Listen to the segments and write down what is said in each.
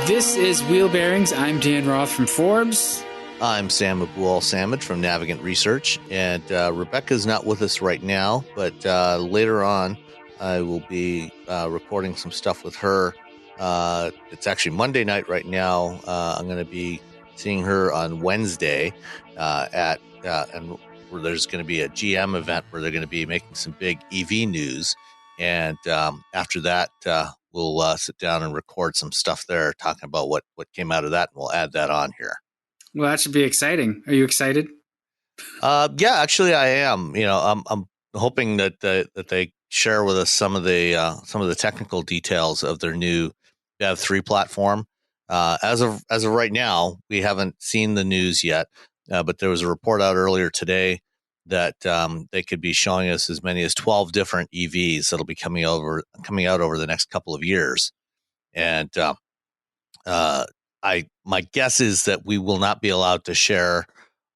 This is Wheel Bearings. I'm Dan Roth from Forbes. I'm Sam Abual-Samad from Navigant Research, and Rebecca's not with us right now, but later on I will be recording some stuff with her. It's actually Monday night right now. I'm going to be seeing her on Wednesday and where there's going to be a GM event where they're going to be making some big EV news, and after that we'll sit down and record some stuff there talking about what came out of that, and we'll add that on here. Well, that should be exciting. Are you excited? Yeah, actually, I am. I'm hoping that they share with us some of the technical details of their new BEV3 platform. As of right now, we haven't seen the news yet, but there was a report out earlier today that they could be showing us as many as 12 different EVs that'll be coming out over the next couple of years, and my guess is that we will not be allowed to share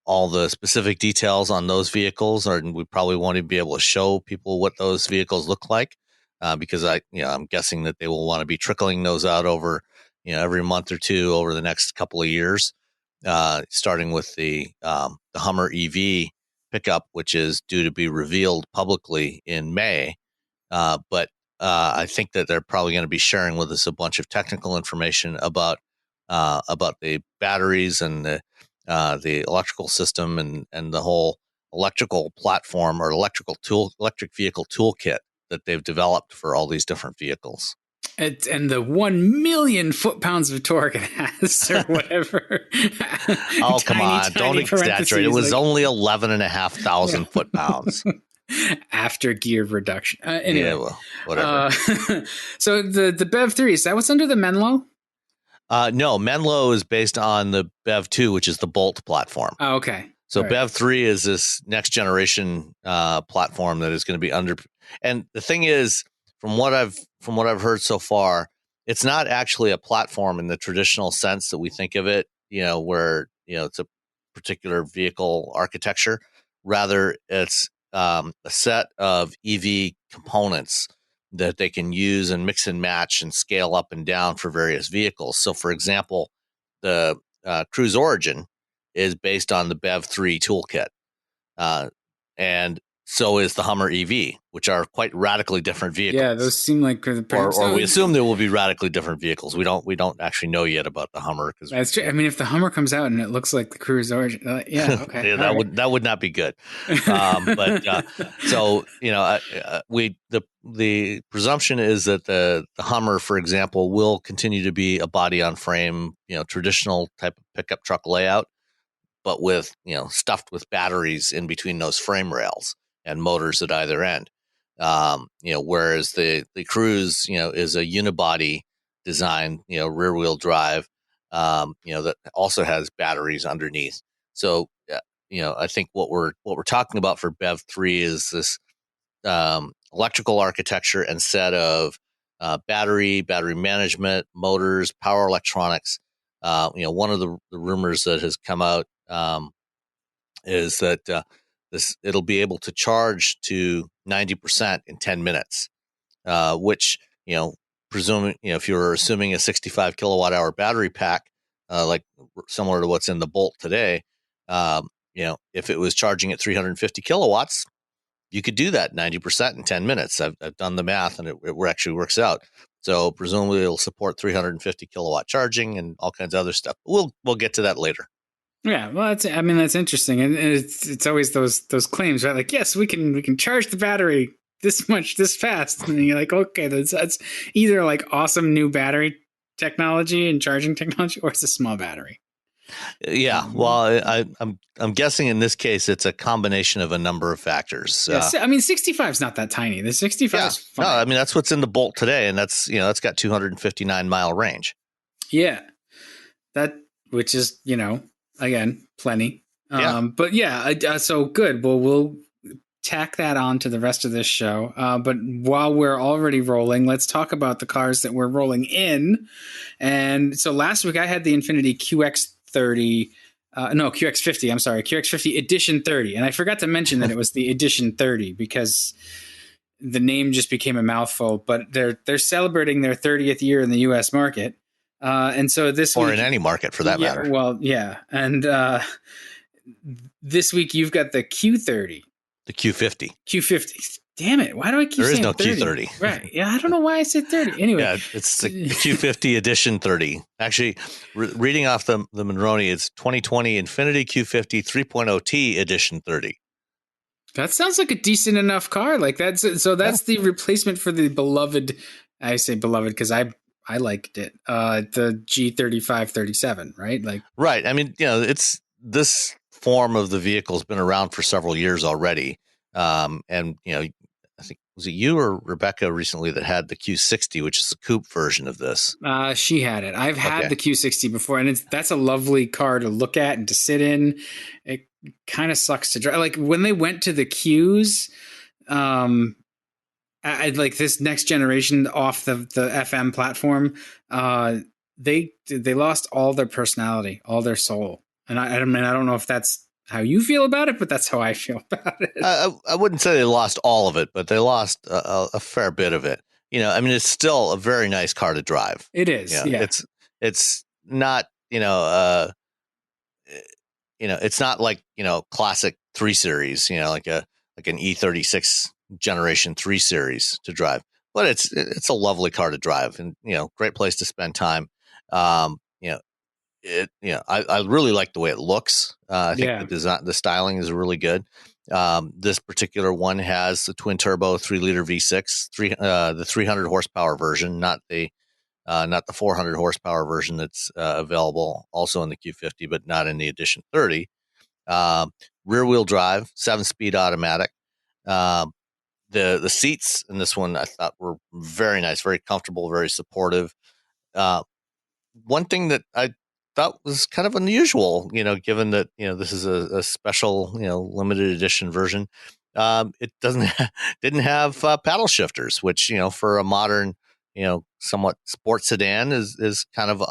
all the specific details on those vehicles, or we probably won't even be able to show people what those vehicles look like, because I'm guessing that they will want to be trickling those out over, every month or two over the next couple of years, starting with the Hummer EV pickup, which is due to be revealed publicly in May. But I think that they're probably going to be sharing with us a bunch of technical information about the batteries and the electrical system and the whole electrical platform or electric vehicle toolkit that they've developed for all these different vehicles. And the 1 million foot-pounds of torque it has, or whatever. Oh, come on. Don't exaggerate. It was only 11,500 foot-pounds. After gear reduction. Anyway. Yeah, well, whatever. So the BEV3, is that what's under the Menlo? No, Menlo is based on the BEV2, which is the Bolt platform. Oh, okay. So BEV3 is this next generation platform that is going to be under. And the thing is, from what I've heard so far, it's not actually a platform in the traditional sense that we think of it. Where it's a particular vehicle architecture. Rather, it's a set of EV components that they can use and mix and match and scale up and down for various vehicles. So, for example, the Cruise Origin is based on the BEV3 toolkit. And so is the Hummer EV, which are quite radically different vehicles. Yeah, those seem like or we assume there will be radically different vehicles. We don't actually know yet about the Hummer. That's true. I mean, if the Hummer comes out and it looks like the Cruise Origin, yeah, okay. Yeah, that would not be good. But so the presumption is that the Hummer, for example, will continue to be a body on frame, traditional type of pickup truck layout, but with stuffed with batteries in between those frame rails and motors at either end. Whereas the Cruise, is a unibody design, rear wheel drive, that also has batteries underneath. So, I think what we're talking about for BEV3 is this electrical architecture and set of battery management, motors, power electronics. One of the rumors that has come out is that it'll be able to charge to 90% in 10 minutes, which, presuming, if you're assuming a 65 kilowatt hour battery pack, like similar to what's in the Bolt today, if it was charging at 350 kilowatts, you could do that 90% in 10 minutes. I've done the math and it actually works out. So presumably it'll support 350 kilowatt charging and all kinds of other stuff. We'll get to that later. Yeah, well, that's interesting, and it's always those claims, right? Like, yes, we can charge the battery this much this fast, and you're like, okay, that's either like awesome new battery technology and charging technology, or it's a small battery. Yeah, well, I'm guessing in this case it's a combination of a number of factors. Yeah, I mean, 65 is not that tiny. The 65 is fine. No, I mean that's what's in the Bolt today, and that's that's got 259 mile range. Yeah, which is again, plenty. But yeah, so good. Well, we'll tack that on to the rest of this show. But while we're already rolling, let's talk about the cars that we're rolling in. And so last week I had the Infiniti QX50. I'm sorry, QX50 Edition 30. And I forgot to mention that it was the Edition 30 because the name just became a mouthful. But they're celebrating their 30th year in the U.S. market, and so this or week, in any market for that matter. Well, yeah, and this week you've got the Q30, the Q50. Q50. Damn it! Why do I keep There is saying no 30? Q30. Right? Yeah, I don't know why I said 30. Anyway, Yeah, it's the Q50 Edition 30. Actually, reading off the Monroney, it's 2020 Infiniti Q50 3.0T Edition 30. that sounds like a decent enough car. Like that's the replacement for the beloved. I say beloved because I liked it. The G3537, right? Like, right. I mean, it's this form of the vehicle has been around for several years already. And I think was it you or Rebecca recently that had the Q60, which is the coupe version of this. she had it. I've had Okay. the Q60 before, and that's a lovely car to look at and to sit in. It kind of sucks to drive. Like when they went to the Qs, I like this next generation off the FM platform. They lost all their personality, all their soul, and I mean I don't know if that's how you feel about it, but that's how I feel about it. I wouldn't say they lost all of it, but they lost a fair bit of it. I mean, it's still a very nice car to drive. It is, yeah. It's not, it's not like classic 3 Series, like an E36 generation 3 Series to drive, but it's a lovely car to drive, and great place to spend time. Um, you know, I really like the way it looks. I think the design, the styling is really good. This particular one has the twin turbo 3-liter V6, the 300 horsepower version, not the 400 horsepower version that's available also in the Q50, but not in the Edition 30. Rear wheel drive, 7-speed automatic. The seats in this one I thought were very nice, very comfortable, very supportive. One thing that I thought was kind of unusual, given that this is a special limited edition version. It didn't have paddle shifters, which for a modern somewhat sports sedan is kind of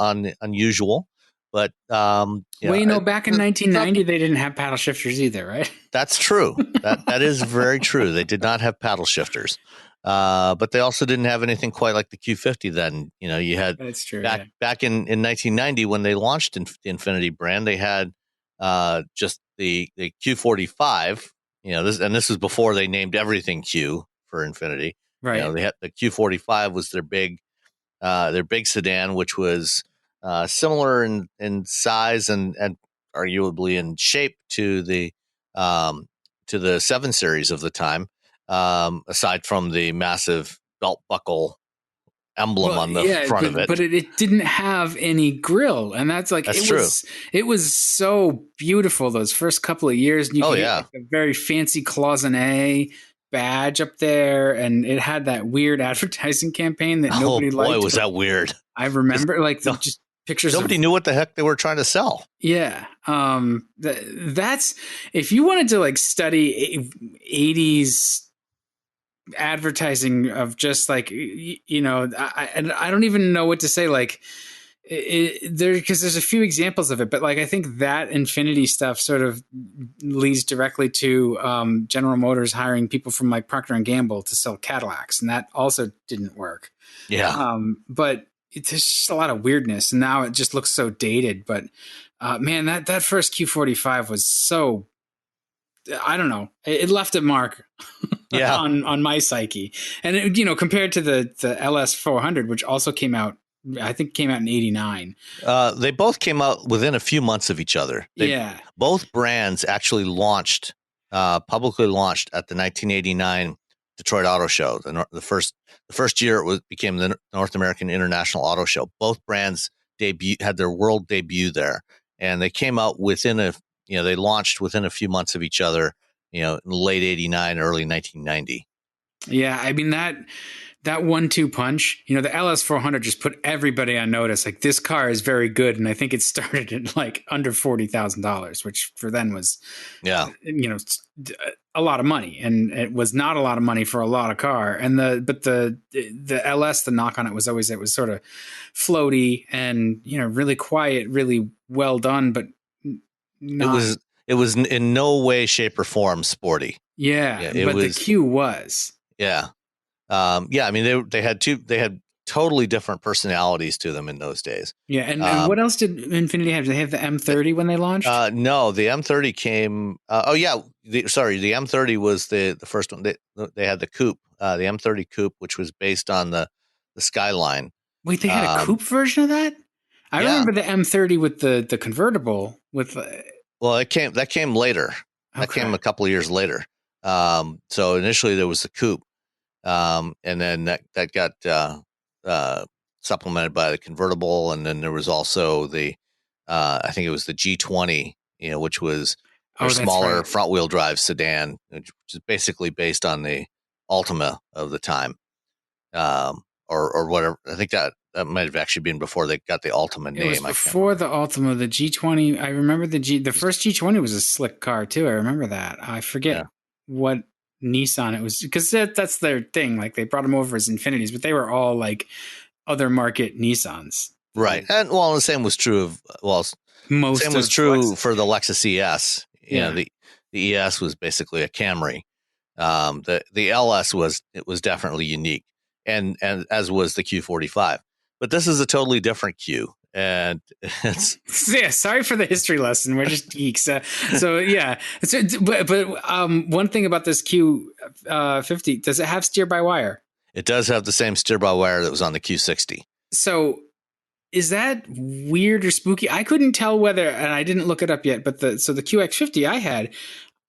unusual. But back in 1990 they didn't have paddle shifters either, right? That's true. That is very true. They did not have paddle shifters. But they also didn't have anything quite like the Q50 then. You had That's true, back in 1990 when they launched the Infiniti brand, they had just the Q45. This was before they named everything Q for Infiniti. Right. They had the Q45 was their big sedan, which was similar in size and arguably in shape to the 7 Series of the time. Aside from the massive belt buckle emblem on the front of it. But it didn't have any grill, and that's true. It was so beautiful those first couple of years, and you could get a very fancy cloisonne badge up there, and it had that weird advertising campaign that nobody liked. Oh boy, was that weird! I remember just pictures. Nobody knew what the heck they were trying to sell. Yeah, that's if you wanted to study 80s advertising of just I don't even know what to say there, because there's a few examples of it, but I think that Infiniti stuff sort of leads directly to General Motors hiring people from Procter and Gamble to sell Cadillacs, and that also didn't work. But there's just a lot of weirdness, and now it just looks so dated. But man, that first Q45 was so, I don't know, it left a mark on my psyche. And it, compared to the LS 400, which also came out in 89. They both came out within a few months of each other. Both brands actually publicly launched at the 1989 Detroit Auto Show. The first year it became the North American International Auto Show. Both brands had their world debut there, and they came out they launched within a few months of each other, in late 89, early 1990. Yeah, I mean that 1-2 punch, the LS 400 just put everybody on notice. This car is very good, and I think it started at under $40,000, which for then was a lot of money, and it was not a lot of money for a lot of car. And the LS, the knock on it was always it was sort of floaty and really quiet, really well done, but not. It was in no way, shape, or form sporty. Yeah, but the Q was. Yeah. Yeah, I mean they had totally different personalities to them in those days. Yeah, and what else did Infiniti have? Did they have the M30 when they launched? No, the M30 came. The M30 was the first one. They had the coupe, the M30 coupe, which was based on the Skyline. Wait, they had a coupe version of that? I Yeah. remember the M30 with the convertible with. Well, that came later. That came Okay. a couple of years later. So initially there was the coupe, and then that got supplemented by the convertible, and then there was also the I think it was the G20, which was their Oh, that's smaller right. front wheel drive sedan, which is basically based on the Altima of the time, or whatever. I think that might have actually been before they got the Altima It was name. I can't before remember. the Ultima, the G20. I remember the first G20 was a slick car too. I remember that. I forget Yeah. what Nissan it was because that's their thing. Like they brought them over as Infinities, but they were all like other market Nissans. Right. And the same was true of, same Most was of true Lexus. for the Lexus ES. Yeah. The ES was basically a Camry. The LS was definitely unique, and as was the Q45. But this is a totally different Q, and it's Yeah, sorry for the history lesson. We're just geeks. So yeah, but one thing about this Q50, does it have steer by wire? it does have the same steer by wire that was on the Q60. So is that weird or spooky? I couldn't tell whether, and I didn't look it up yet. But the QX50 I had,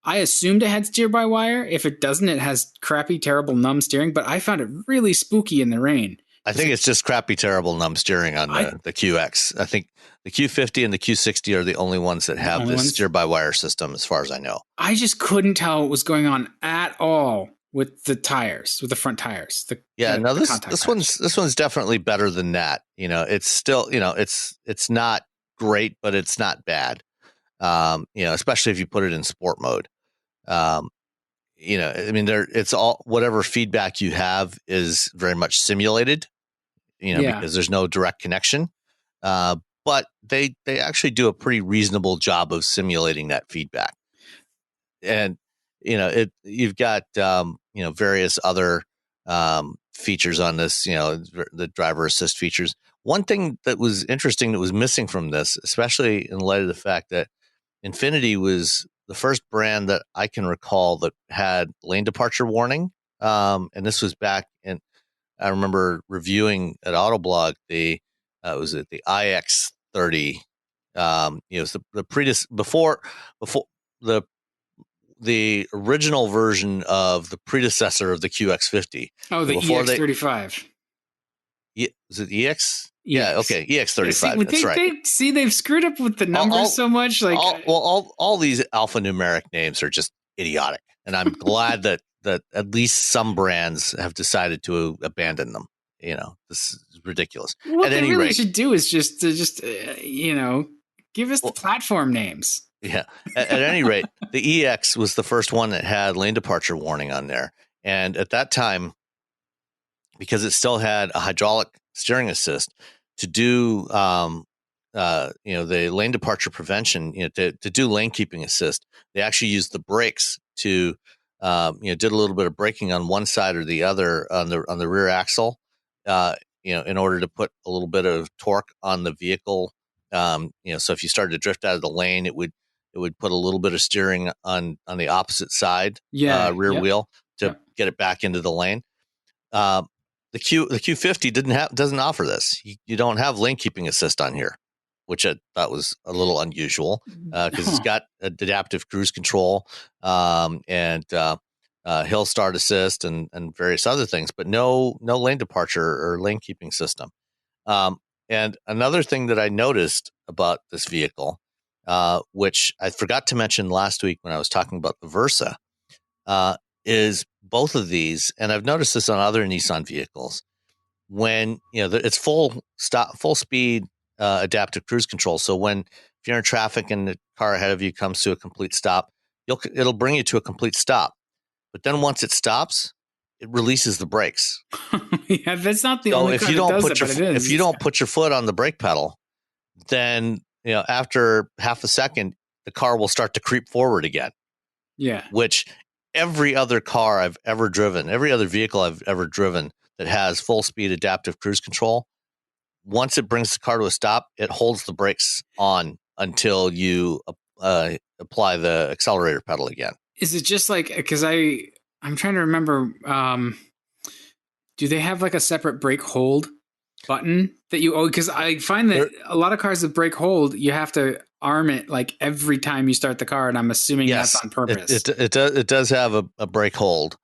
I assumed it had steer by wire. If it doesn't, it has crappy, terrible, numb steering. But I found it really spooky in the rain. I think it's just crappy, terrible numb steering on I the QX. I think the Q50 and the Q60 are the only ones that the have only this ones. steer by wire system, as far as I know. I just couldn't tell what was going on at all with the tires, with the front tires, Yeah, no, the contact tires. this one's definitely better than that. It's still, it's not great, but it's not bad. Especially if you put it in sport mode. Um, I mean, it's all, whatever feedback you have is very much simulated, Yeah, because there's no direct connection. Uh, but they actually do a pretty reasonable job of simulating that feedback. And you've got various other features on this, the driver assist features. One thing that was interesting that was missing from this, especially in light of the fact that Infiniti was the first brand that I can recall that had lane departure warning. And this was back in, I remember reviewing at Autoblog was it the iX30. It's before the original version of the predecessor of the QX50. oh, So the before EX35. was it EX? Yeah, EX. okay, Yeah, see, EX35. That's right. they've screwed up with the All, numbers all, so much. Like, all these alphanumeric names are just idiotic, and I'm glad that at least some brands have decided to abandon them. This is ridiculous. what At they any really rate, should do is give us the well, platform names. yeah. At any rate, the EX was the first one that had lane departure warning on there, and at that time, because it still had a hydraulic steering assist to do the lane departure prevention, to do lane keeping assist, they actually used the brakes to did a little bit of braking on one side or the other on the rear axle, in order to put a little bit of torque on the vehicle. So if you started to drift out of the lane, it would put a little bit of steering on the opposite side, Yeah. rear Yep. wheel, to Yep. get it back into the lane. Uh, the Q50 doesn't offer this. You don't have lane keeping assist on here, which I thought was a little unusual, because it's Huh. got adaptive cruise control, and hill start assist and various other things, but no lane departure or lane keeping system. And another thing that I noticed about this vehicle, which I forgot to mention last week when I was talking about the Versa, uh, is both of these, and I've noticed this on other Nissan vehicles, when it's full speed adaptive cruise control. So if you're in traffic and the car ahead of you comes to a complete stop, it'll bring you to a complete stop. But then once it stops, it releases the brakes. Yeah, that's not the So only car that does it, but it if is. you don't put your foot on the brake pedal, then after half a second, the car will start to creep forward again, Yeah. which every other car I've ever driven, every other vehicle I've ever driven that has full speed adaptive cruise control, once it brings the car to a stop, it holds the brakes on until you apply the accelerator pedal again. Is it just like, because I'm trying to remember, do they have like a separate brake hold button that you, because I find that a lot of cars with brake hold, you have to arm it like every time you start the car, and I'm assuming that's on purpose. It does have a brake hold.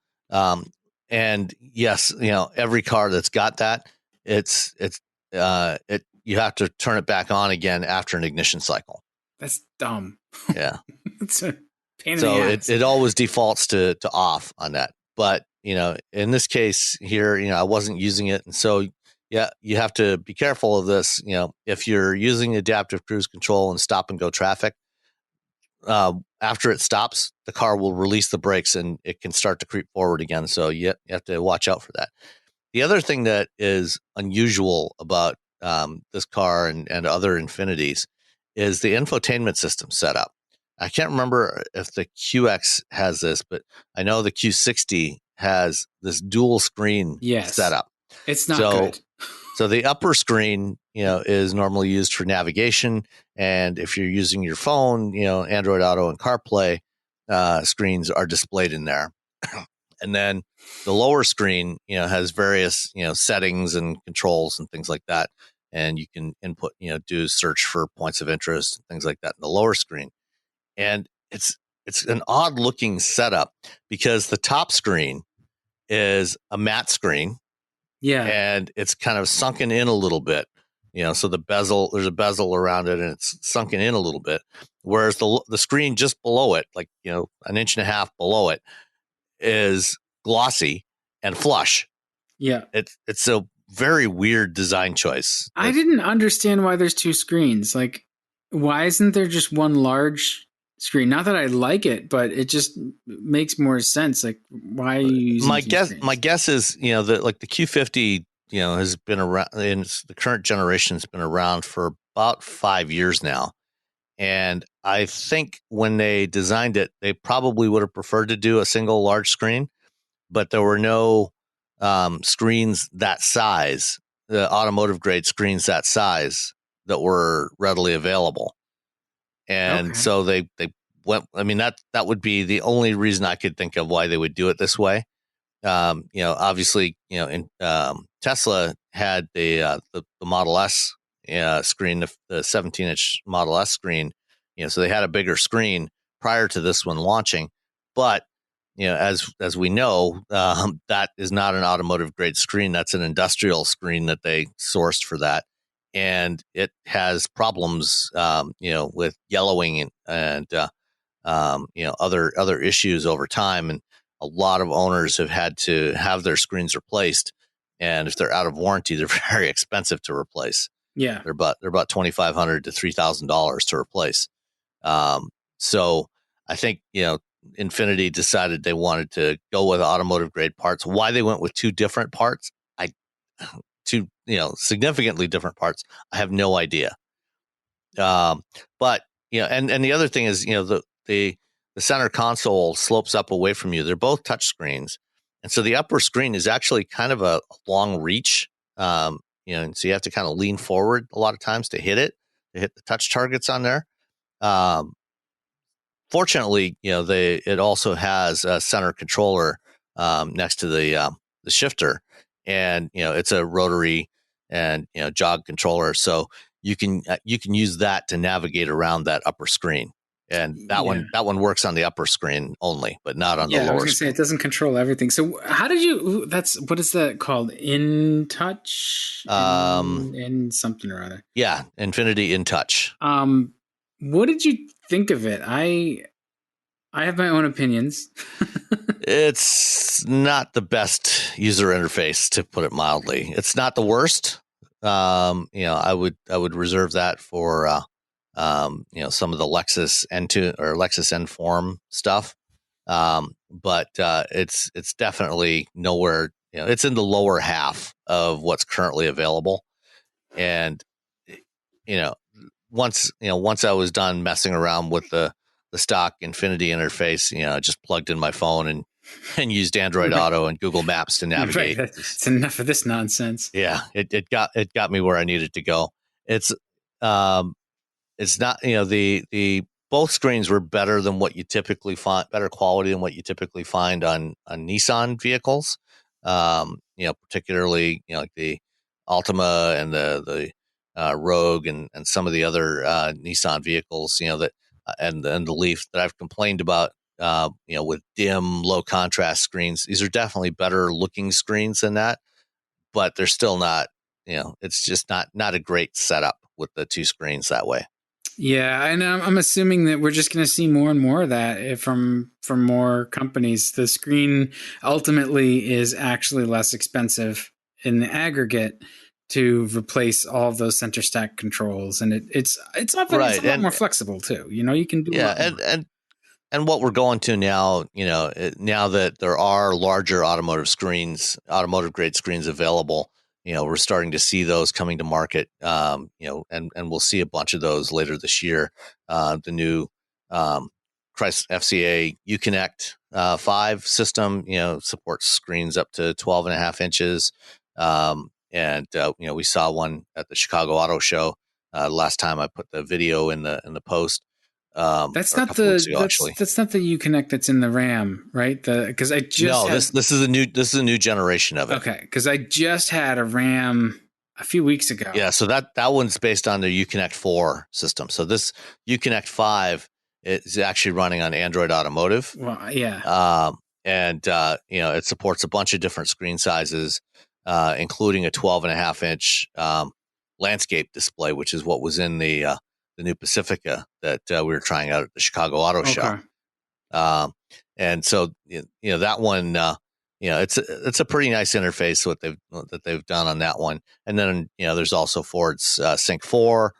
And yes, every car that's got that, you have to turn it back on again after an ignition cycle. That's dumb. Yeah. It's a pain in So the ass. it always defaults to off on that. But, in this case here, I wasn't using it. And so, yeah, you have to be careful of this. If you're using adaptive cruise control and stop and go traffic, after it stops, the car will release the brakes and it can start to creep forward again. So you have to watch out for that. The other thing that is unusual about this car and other Infinitis is the infotainment system setup. I can't remember if the QX has this, but I know the Q60 has this dual screen setup. It's not good. So the upper screen, is normally used for navigation. And if you're using your phone, Android Auto and CarPlay screens are displayed in there. And then the lower screen, has various, settings and controls and things like that. And you can input, do search for points of interest and things like that in the lower screen. And it's an odd looking setup because the top screen is a matte screen. Yeah. And it's kind of sunken in a little bit, so there's a bezel around it and it's sunken in a little bit. Whereas the screen just below it, like, an inch and a half below it, is glossy and flush. Yeah. It's a very weird design choice. I didn't understand why there's two screens. Like, why isn't there just one large screen? Not that I like it, but it just makes more sense. Like, why are you using my guess is, that like the Q50, has been around, and the current generation has been around for about 5 years now. And I think when they designed it, they probably would have preferred to do a single large screen, but there were no screens that size, the automotive grade screens that size, that were readily available. And so they went, I mean, that would be the only reason I could think of why they would do it this way. Obviously, Tesla had the Model S screen, the 17-inch Model S screen, so they had a bigger screen prior to this one launching. But, as we know, that is not an automotive grade screen. That's an industrial screen that they sourced for that. And it has problems, with yellowing and other issues over time. And a lot of owners have had to have their screens replaced. And if they're out of warranty, they're very expensive to replace. Yeah. They're about $2,500 to $3,000 to replace. So I think, Infiniti decided they wanted to go with automotive grade parts. Why they went with two different parts, significantly different parts, I have no idea. But, and the other thing is, the center console slopes up away from you. They're both touch screens. And so the upper screen is actually kind of a long reach. And so you have to kind of lean forward a lot of times to hit the touch targets on there. Fortunately, it also has a center controller next to the shifter, and it's a rotary and jog controller, so you can use that to navigate around that upper screen, and that one works on the upper screen only, but not on the lower. I was gonna say it doesn't control everything. So how did you? What is that called? In Touch, in something or other. Yeah, Infiniti In Touch. What did you think of it? I have my own opinions. It's not the best user interface, to put it mildly. It's not the worst. I would reserve that for some of the Lexus N2 or Lexus N Form stuff. But it's definitely nowhere. It's in the lower half of what's currently available. And once I was done messing around with the stock Infiniti interface. I just plugged in my phone and used Android Auto and Google Maps to navigate. Right. It's enough of this nonsense. Yeah, it got me where I needed to go. It's not, the both screens were better than what you typically find, better quality than what you typically find on Nissan vehicles. Particularly, like the Altima and the Rogue and some of the other Nissan vehicles, that and the Leaf that I've complained about, with dim, low contrast screens. These are definitely better looking screens than that, but they're still not, it's just not a great setup with the two screens that way. Yeah, and I'm assuming that we're just going to see more and more of that from more companies. The screen ultimately is actually less expensive in the aggregate to replace all of those center stack controls, and it's often Right. it's a lot more flexible too. You can do a lot more. And what we're going to now, now that there are larger automotive grade screens available, we're starting to see those coming to market, and we'll see a bunch of those later this year. The new Chrysler FCA Uconnect 5 system, supports screens up to 12.5 inches. We saw one at the Chicago Auto Show last time I put the video in the post. That's or a not couple weeks ago, actually. that's not the Uconnect that's in the Ram, right? Because I just this is a new generation of it. Okay, because I just had a Ram a few weeks ago. Yeah, so that one's based on the Uconnect 4 system. So this Uconnect 5 is actually running on Android Automotive. Well, yeah. It supports a bunch of different screen sizes, including a 12.5 inch landscape display, which is what was in the new Pacifica that we were trying out at the Chicago Auto Show. And so that one, it's a pretty nice interface that they've done on that one. And then there's also Ford's Sync 4,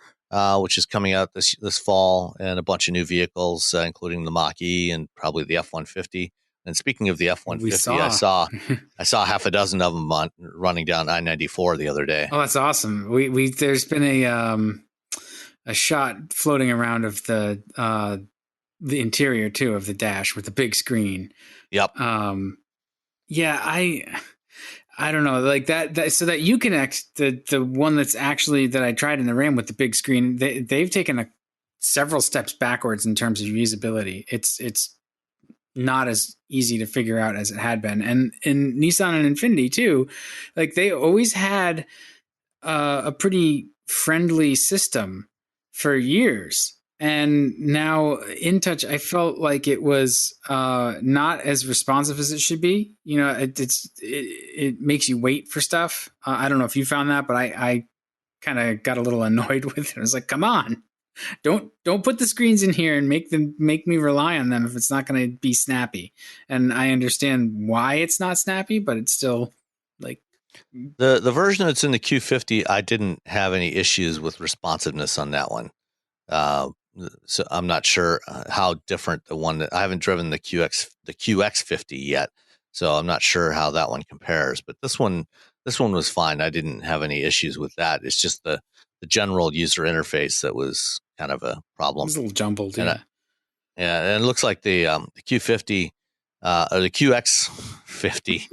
which is coming out this fall, and a bunch of new vehicles, including the Mach-E and probably the F-150. And speaking of the F-150, I saw half a dozen of them running down I-94 the other day. Oh, that's awesome. There's been a shot floating around of the interior too of the dash with the big screen. Yep. Yeah, I don't know, like that so that Uconnect, the one that's actually that I tried in the Ram with the big screen, they've taken several steps backwards in terms of usability. It's not as easy to figure out as it had been. And in Nissan and Infiniti too, like they always had a pretty friendly system for years. And now InTouch, I felt like it was not as responsive as it should be. It makes you wait for stuff. I don't know if you found that, but I kind of got a little annoyed with it. I was like, come on, don't put the screens in here and make me rely on them if it's not going to be snappy. And I understand why it's not snappy, but it's still like the version that's in the Q50. I didn't have any issues with responsiveness on that one. So I'm not sure how different the one that I haven't driven the QX50 yet. So I'm not sure how that one compares, but this one was fine. I didn't have any issues with that. It's just the general user interface that was kind of a problem. It's a little jumbled. And and it looks like the Q50 or the QX50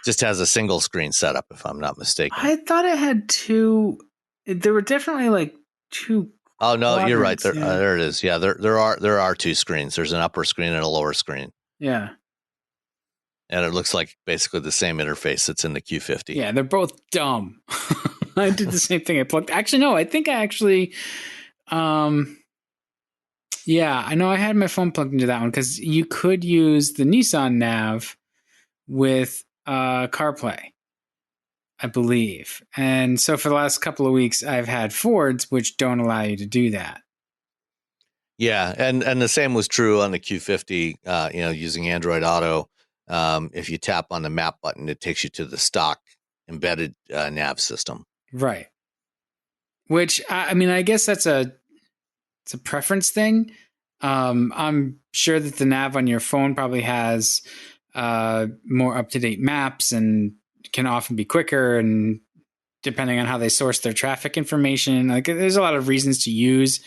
just has a single screen setup, if I'm not mistaken. I thought it had two. There were definitely like two. Oh no, you're right. There it is. Yeah, there are two screens. There's an upper screen and a lower screen. Yeah. And it looks like basically the same interface that's in the Q50. Yeah, they're both dumb. I did the same thing. Actually, no, I think I actually, yeah, I know I had my phone plugged into that one because you could use the Nissan Nav with CarPlay, I believe. And so for the last couple of weeks, I've had Fords, which don't allow you to do that. Yeah, and the same was true on the Q50, using Android Auto. If you tap on the map button, it takes you to the stock embedded nav system. Right. Which, I mean, I guess it's a preference thing. I'm sure that the nav on your phone probably has more up-to-date maps and can often be quicker, and depending on how they source their traffic information, like there's a lot of reasons to use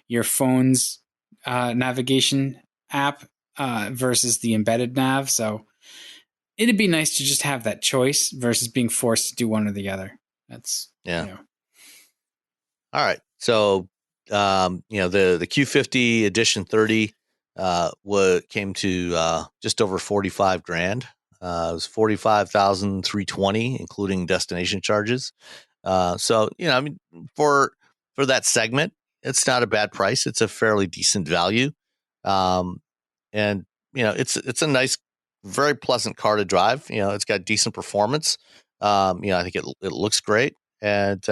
your phone's navigation app versus the embedded nav. So it'd be nice to just have that choice versus being forced to do one or the other. That's, yeah. All right. So, the Q50 Edition 30 came to just over 45 grand. It was 45,320, including destination charges. So, for that segment, it's not a bad price. It's a fairly decent value. And it's a nice, very pleasant car to drive. It's got decent performance. I think it looks great, and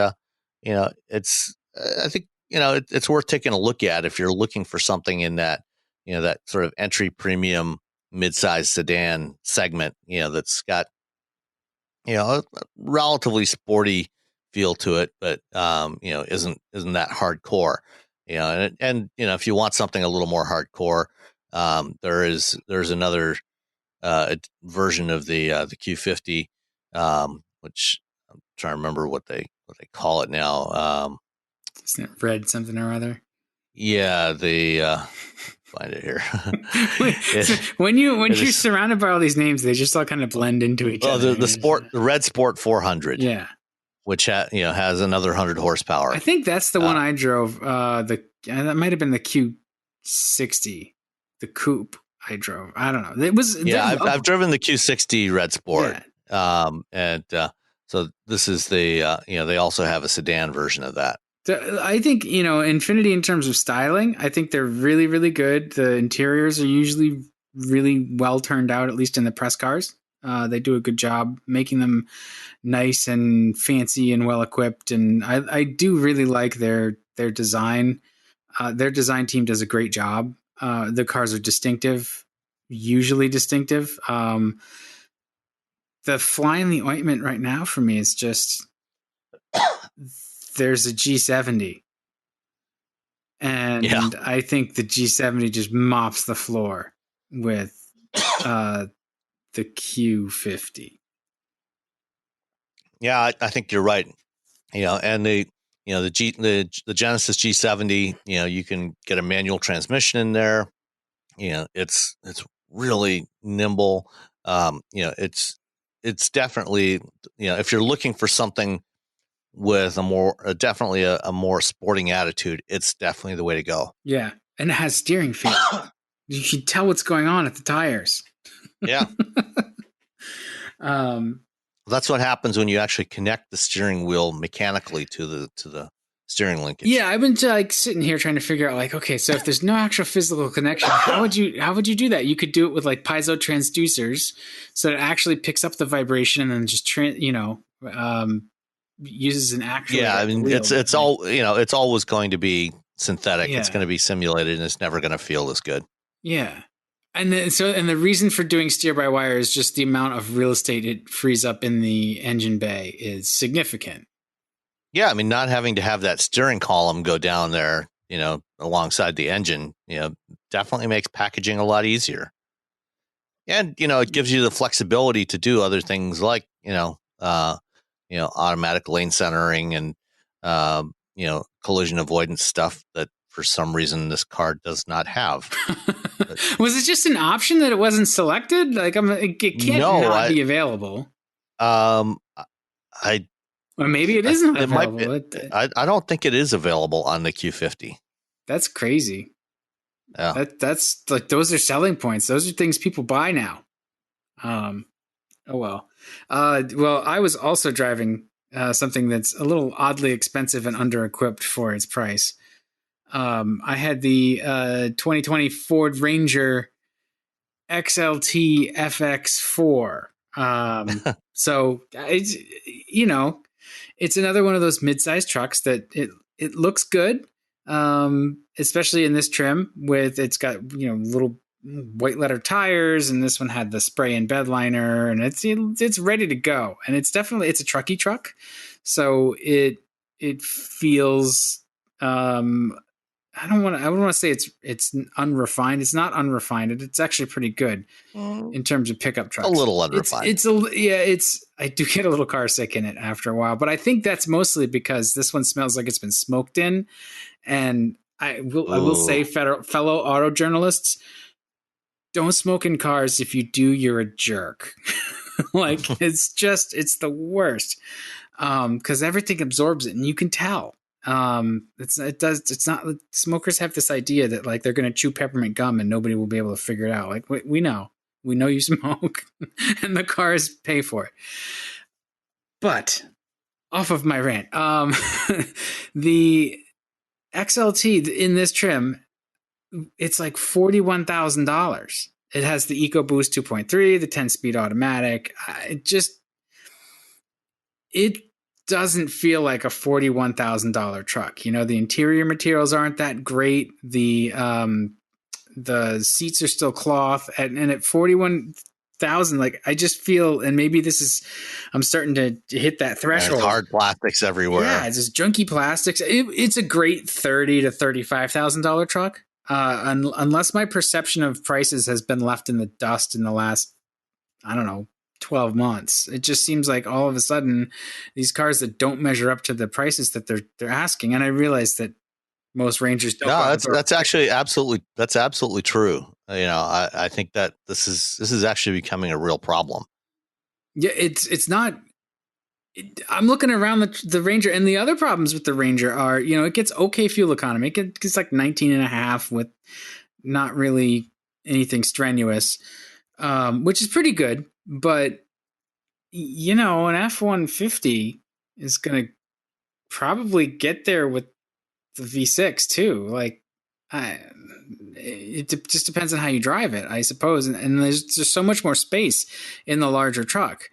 it's I think it's worth taking a look at if you're looking for something in that that sort of entry premium mid-size sedan segment. That's got a relatively sporty feel to it, but isn't that hardcore. And if you want something a little more hardcore, there's another version of the Q50, which I'm trying to remember what they call it now. Isn't it red something or other? Yeah, find it here. So when you're surrounded by all these names, they just all kind of blend into each other. The Red Sport 400. Yeah, which has another 100 horsepower. I think that's the one I drove. That might have been the Q60, the coupe I drove. I don't know. It was I've driven the Q60 Red Sport. Yeah. So this is the they also have a sedan version of that. I think Infiniti in terms of styling, I think they're really, really good. The interiors are usually really well turned out, at least in the press cars. They do a good job making them nice and fancy and well equipped, and I do really like their design. Their design team does a great job. The cars are distinctive, usually distinctive. The fly in the ointment right now for me is just there's a G70, and I think the G70 just mops the floor with the Q50. Yeah, I think you're right. And the Genesis G70, you can get a manual transmission in there. It's really nimble. It's definitely, if you're looking for something with a more sporting attitude, it's definitely the way to go. Yeah, and it has steering feel. You can tell what's going on at the tires. Yeah. That's what happens when you actually connect the steering wheel mechanically to the steering linkage. Yeah, I've been sitting here trying to figure out okay, so if there's no actual physical connection, how would you do that? You could do it with piezo transducers, so it actually picks up the vibration and then just uses an actual. Yeah, I mean it's all it's always going to be synthetic. Yeah. It's going to be simulated, and it's never going to feel as good. Yeah. And the reason for doing steer-by-wire is just the amount of real estate it frees up in the engine bay is significant. Yeah, I mean, not having to have that steering column go down there, alongside the engine, definitely makes packaging a lot easier. And it gives you the flexibility to do other things like automatic lane centering and collision avoidance stuff that for some reason this car does not have. Was it just an option that it wasn't selected? It can't not be available. Or maybe it isn't available. I don't think it is available on the Q50. That's crazy. Yeah. That's those are selling points. Those are things people buy now. Oh well. Well, I was also driving something that's a little oddly expensive and under-equipped for its price. I had the 2020 Ford Ranger XLT FX4. So it's it's another one of those mid-sized trucks that it looks good, especially in this trim with it's got little white letter tires, and this one had the spray and bed liner, and it's ready to go, and it's a trucky truck, so it feels. I wouldn't want to say it's unrefined. It's not unrefined. It's actually pretty good in terms of pickup trucks. A little unrefined. I do get a little car sick in it after a while, but I think that's mostly because this one smells like it's been smoked in, and I will say, fellow auto journalists, don't smoke in cars. If you do, you're a jerk. Like, it's the worst. Because everything absorbs it, and you can tell. It's not, smokers have this idea that like they're going to chew peppermint gum and nobody will be able to figure it out. Like, we know you smoke, and the cars pay for it. But off of my rant, the XLT in this trim, it's like $41,000. It has the EcoBoost 2.3, the 10-speed automatic. It doesn't feel like a $41,000 truck. You know, the interior materials aren't that great. The seats are still cloth, and at 41,000, like, I just feel, and maybe I'm starting to hit that threshold. There's hard plastics everywhere. Yeah, it's just junky plastics. It's a great $30,000 to $35,000 truck. Unless my perception of prices has been left in the dust in the last, I don't know, 12 months. It just seems like all of a sudden these cars that don't measure up to the prices that they're asking. And I realize that most Rangers don't. No, that's actually absolutely true. You know, I think that this is actually becoming a real problem. Yeah, it's not. I'm looking around the Ranger, and the other problems with the Ranger are, you know, it gets okay fuel economy. It gets like 19.5 with not really anything strenuous, which is pretty good. But, you know, an F-150 is going to probably get there with the V6 too. Like, it just depends on how you drive it, I suppose. And there's just so much more space in the larger truck.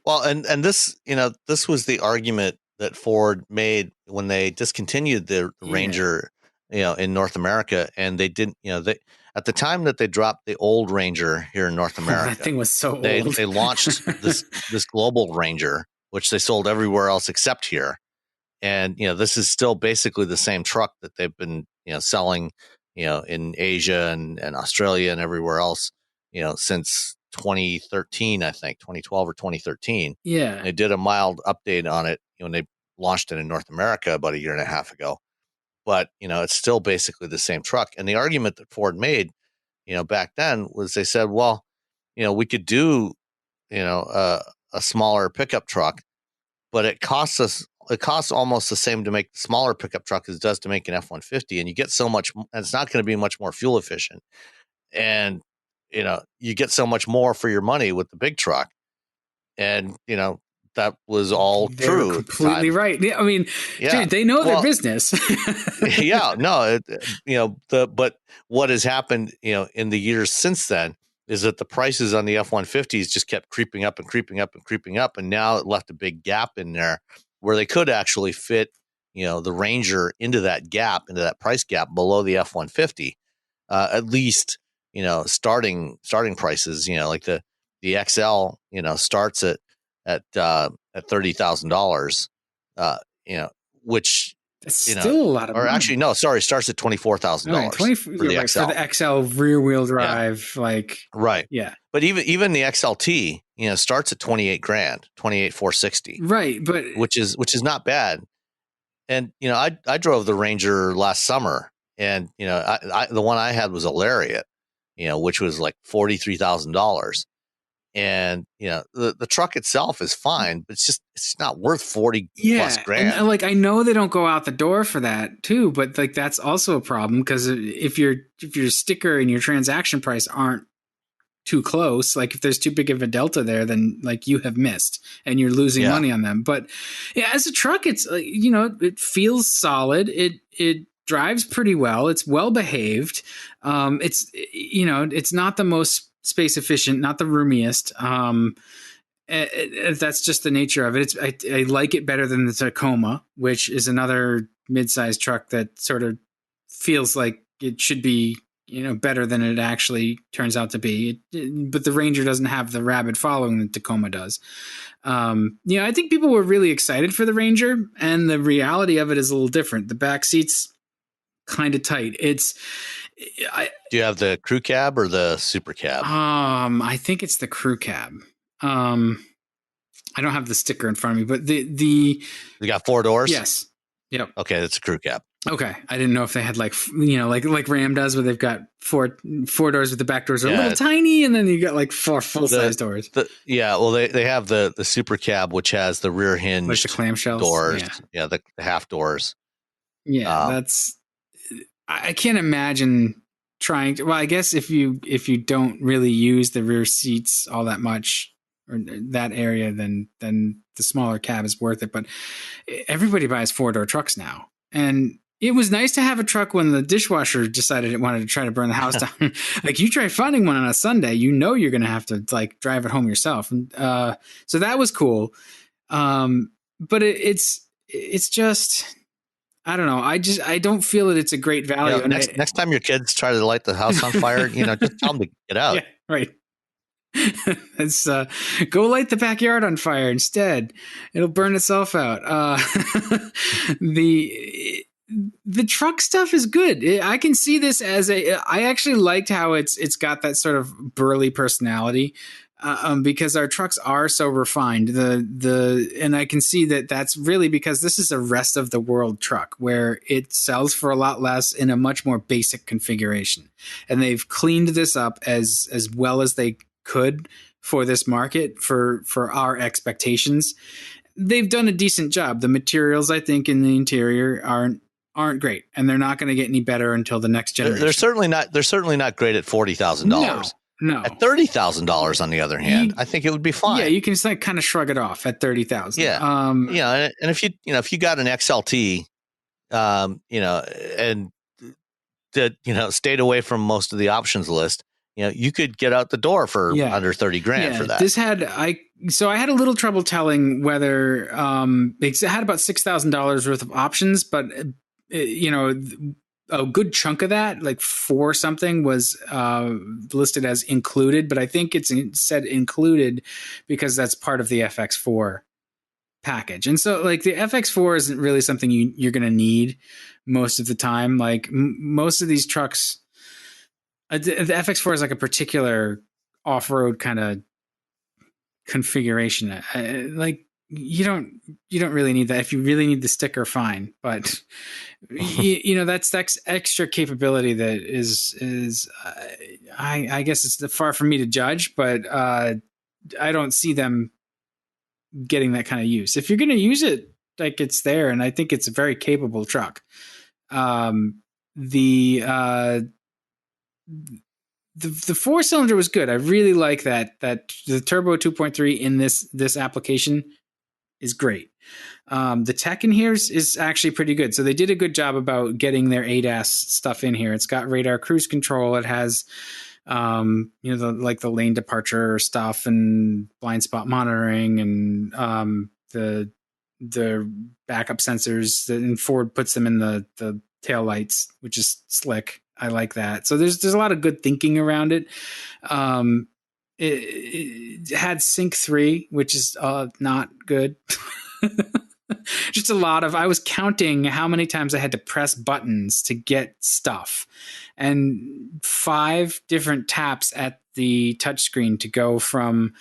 Well, and this, you know, this was the argument that Ford made when they discontinued the Ranger, you know, in North America, and they didn't, you know, they at the time that they dropped the old Ranger here in North America, that thing was so old. They launched this global Ranger, which they sold everywhere else except here, and you know, this is still basically the same truck that they've been, you know, selling, you know, in Asia and Australia and everywhere else, you know, since 2013, I think 2012 or 2013. Yeah. They did a mild update on it when they launched it in North America about a year and a half ago. But, you know, it's still basically the same truck. And the argument that Ford made, you know, back then was they said, well, you know, we could do, you know, a smaller pickup truck, but it costs almost the same to make the smaller pickup truck as it does to make an F-150. And you get so much, and it's not going to be much more fuel efficient. And, you know, you get so much more for your money with the big truck. And, you know, that was all true. Completely right. I mean, dude, they know their business. Yeah, no, you know, but what has happened, you know, in the years since then is that the prices on the F-150s just kept creeping up and creeping up and creeping up. And now it left a big gap in there where they could actually fit, you know, the Ranger into that gap, into that price gap below the F-150, at least, you know, starting prices, you know, like the XL, you know, starts at $30,000, you know, which, it's you know, still a lot of or money. Actually, no, sorry, starts at $24,000 for the XL. For the XL rear wheel drive, like, right, yeah. But even the XLT, you know, starts at $28,000, $28,460, right, but which is not bad. And you know, I drove the Ranger last summer, and you know, I the one I had was a Lariat, you know, which was like $43,000. And you know, the truck itself is fine, but it's not worth 40 plus grand. And like, I know they don't go out the door for that too, but like, that's also a problem, because if your sticker and your transaction price aren't too close, like if there's too big of a delta there, then like you have missed and you're losing money on them. But yeah, as a truck, it's, you know, it feels solid. It drives pretty well. It's well behaved. It's, you know, it's not the most space efficient, not the roomiest. That's just the nature of it. I like it better than the Tacoma, which is another mid-sized truck that sort of feels like it should be, you know, better than it actually turns out to be. But the Ranger doesn't have the rabid following that Tacoma does. You know, I think people were really excited for the Ranger, and the reality of it is a little different. The back seat's kind of tight. Do you have the crew cab or the super cab? I think it's the crew cab. I don't have the sticker in front of me, but you got 4 doors. Yes. Yep. Okay, that's a crew cab. Okay, I didn't know if they had like like Ram does, where they've got four doors, with the back doors are a little Yeah, tiny, and then you got like four full size doors, well, they have the super cab, which has the rear like the hinged clamshells. doors. Yeah, Yeah, the half doors. yeah. That's I can't imagine trying to. Well, I guess if you don't really use the rear seats all that much, or that area, then the smaller cab is worth it. But everybody buys 4-door trucks now, and it was nice to have a truck when the dishwasher decided it wanted to try to burn the house down. Like, you try finding one on a Sunday, you know you're going to have to like drive it home yourself. And so that was cool. But it's just, I don't know. I don't feel that it's a great value. And Next time your kids try to light the house on fire, just tell them to get out. Yeah, right. Let's go light the backyard on fire instead. It'll burn itself out. The truck stuff is good. I can see this as I actually liked how it's got that sort of burly personality, because our trucks are so refined. And I can see that that's really because this is a rest of the world truck where it sells for a lot less in a much more basic configuration, and they've cleaned this up as well as they could for this market, for our expectations. They've done a decent job. The materials, I think, in the interior aren't great, and they're not going to get any better until the next generation. They're certainly not great at $40,000. No. At $30,000, on the other hand, I think it would be fine. Yeah, you can just like kind of shrug it off at $30,000. Yeah, and if you got an XLT, and that stayed away from most of the options list, you could get out the door for under $30,000 for that. This had I had a little trouble telling whether it had about $6,000 worth of options, but a good chunk of that, like 4 something, was listed as included, but I think it's said included because that's part of the FX4 package. And so like the FX4 isn't really something you're going to need most of the time. Like most of these trucks, the FX4 is like a particular off-road kind of configuration. Like you don't really need that. If you really need the sticker, fine, but that's extra capability that is I guess it's far from me to judge, but I don't see them getting that kind of use. If you're going to use it, like, it's there, and I think it's a very capable truck. The 4-cylinder was good. I really like that the turbo 2.3 in this application is great. The tech in here is actually pretty good. So they did a good job about getting their ADAS stuff in here. It's got radar cruise control. It has the lane departure stuff and blind spot monitoring, and the backup sensors, and Ford puts them in the tail lights, which is slick. I like that. So there's a lot of good thinking around it. It had Sync 3, which is not good. Just a lot of, I was counting how many times I had to press buttons to get stuff, and 5 different taps at the touchscreen to go from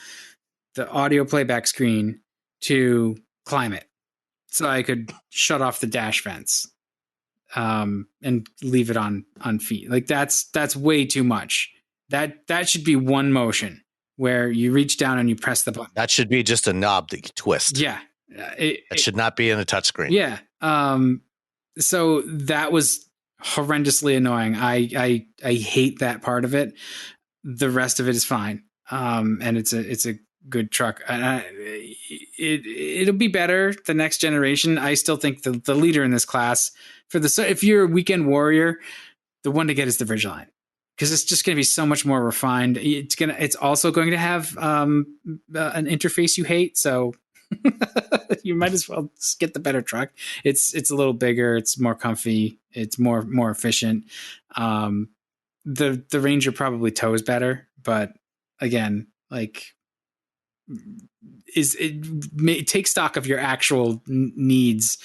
the audio playback screen to climate, so I could shut off the dash vents and leave it on feet. Like that's way too much. That should be one motion where you reach down and you press the button. That should be just a knob that you twist. Yeah. It should not be in a touchscreen. Yeah. So that was horrendously annoying. I hate that part of it. The rest of it is fine. And it's a good truck. It'll be better the next generation. I still think the leader in this class if you're a weekend warrior, the one to get is the Ridgeline, because it's just going to be so much more refined. It's also going to have an interface you hate, so you might as well just get the better truck. It's a little bigger, it's more comfy, it's more efficient. The Ranger probably tows better, but again, like, take stock of your actual needs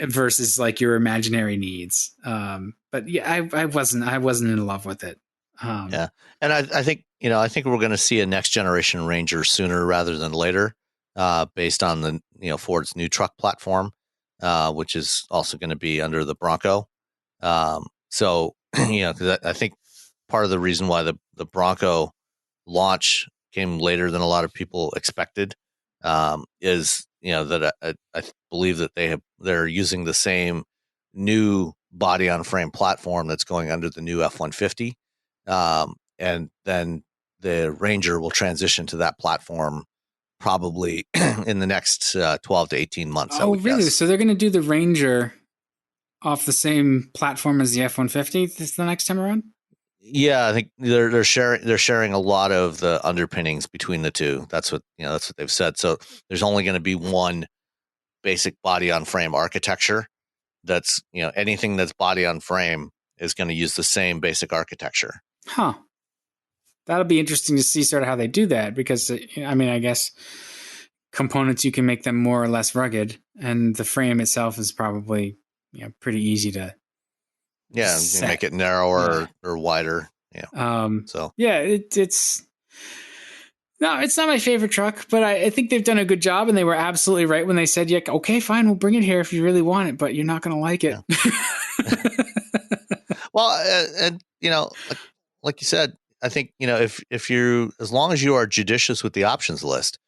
versus like your imaginary needs. But yeah, I wasn't in love with it. Yeah, and I think we're going to see a next generation Ranger sooner rather than later, based on the Ford's new truck platform. which is also going to be under the Bronco. So, because I think part of the reason why the Bronco launch came later than a lot of people expected is, that I believe that they're using the same new body on frame platform that's going under the new F-150. And then the Ranger will transition to that platform probably in the next 12 to 18 months, I Oh, would really? guess. So they're going to do the Ranger off the same platform as the F-150 this the next time around? Yeah, I think they're sharing a lot of the underpinnings between the two. That's what they've said. So there's only going to be one basic body on frame architecture. That's anything that's body on frame is going to use the same basic architecture. Huh. That'll be interesting to see sort of how they do that because, I mean, I guess components you can make them more or less rugged, and the frame itself is probably pretty easy to Yeah, you set. make it narrower Yeah. or wider. Yeah. So Yeah, it's no, it's not my favorite truck, but I think they've done a good job, and they were absolutely right when they said, "Yeah, okay, fine, we'll bring it here if you really want it, but you're not going to like it." yeah. Well, and like you said, I think if you as long as you are judicious with the options list,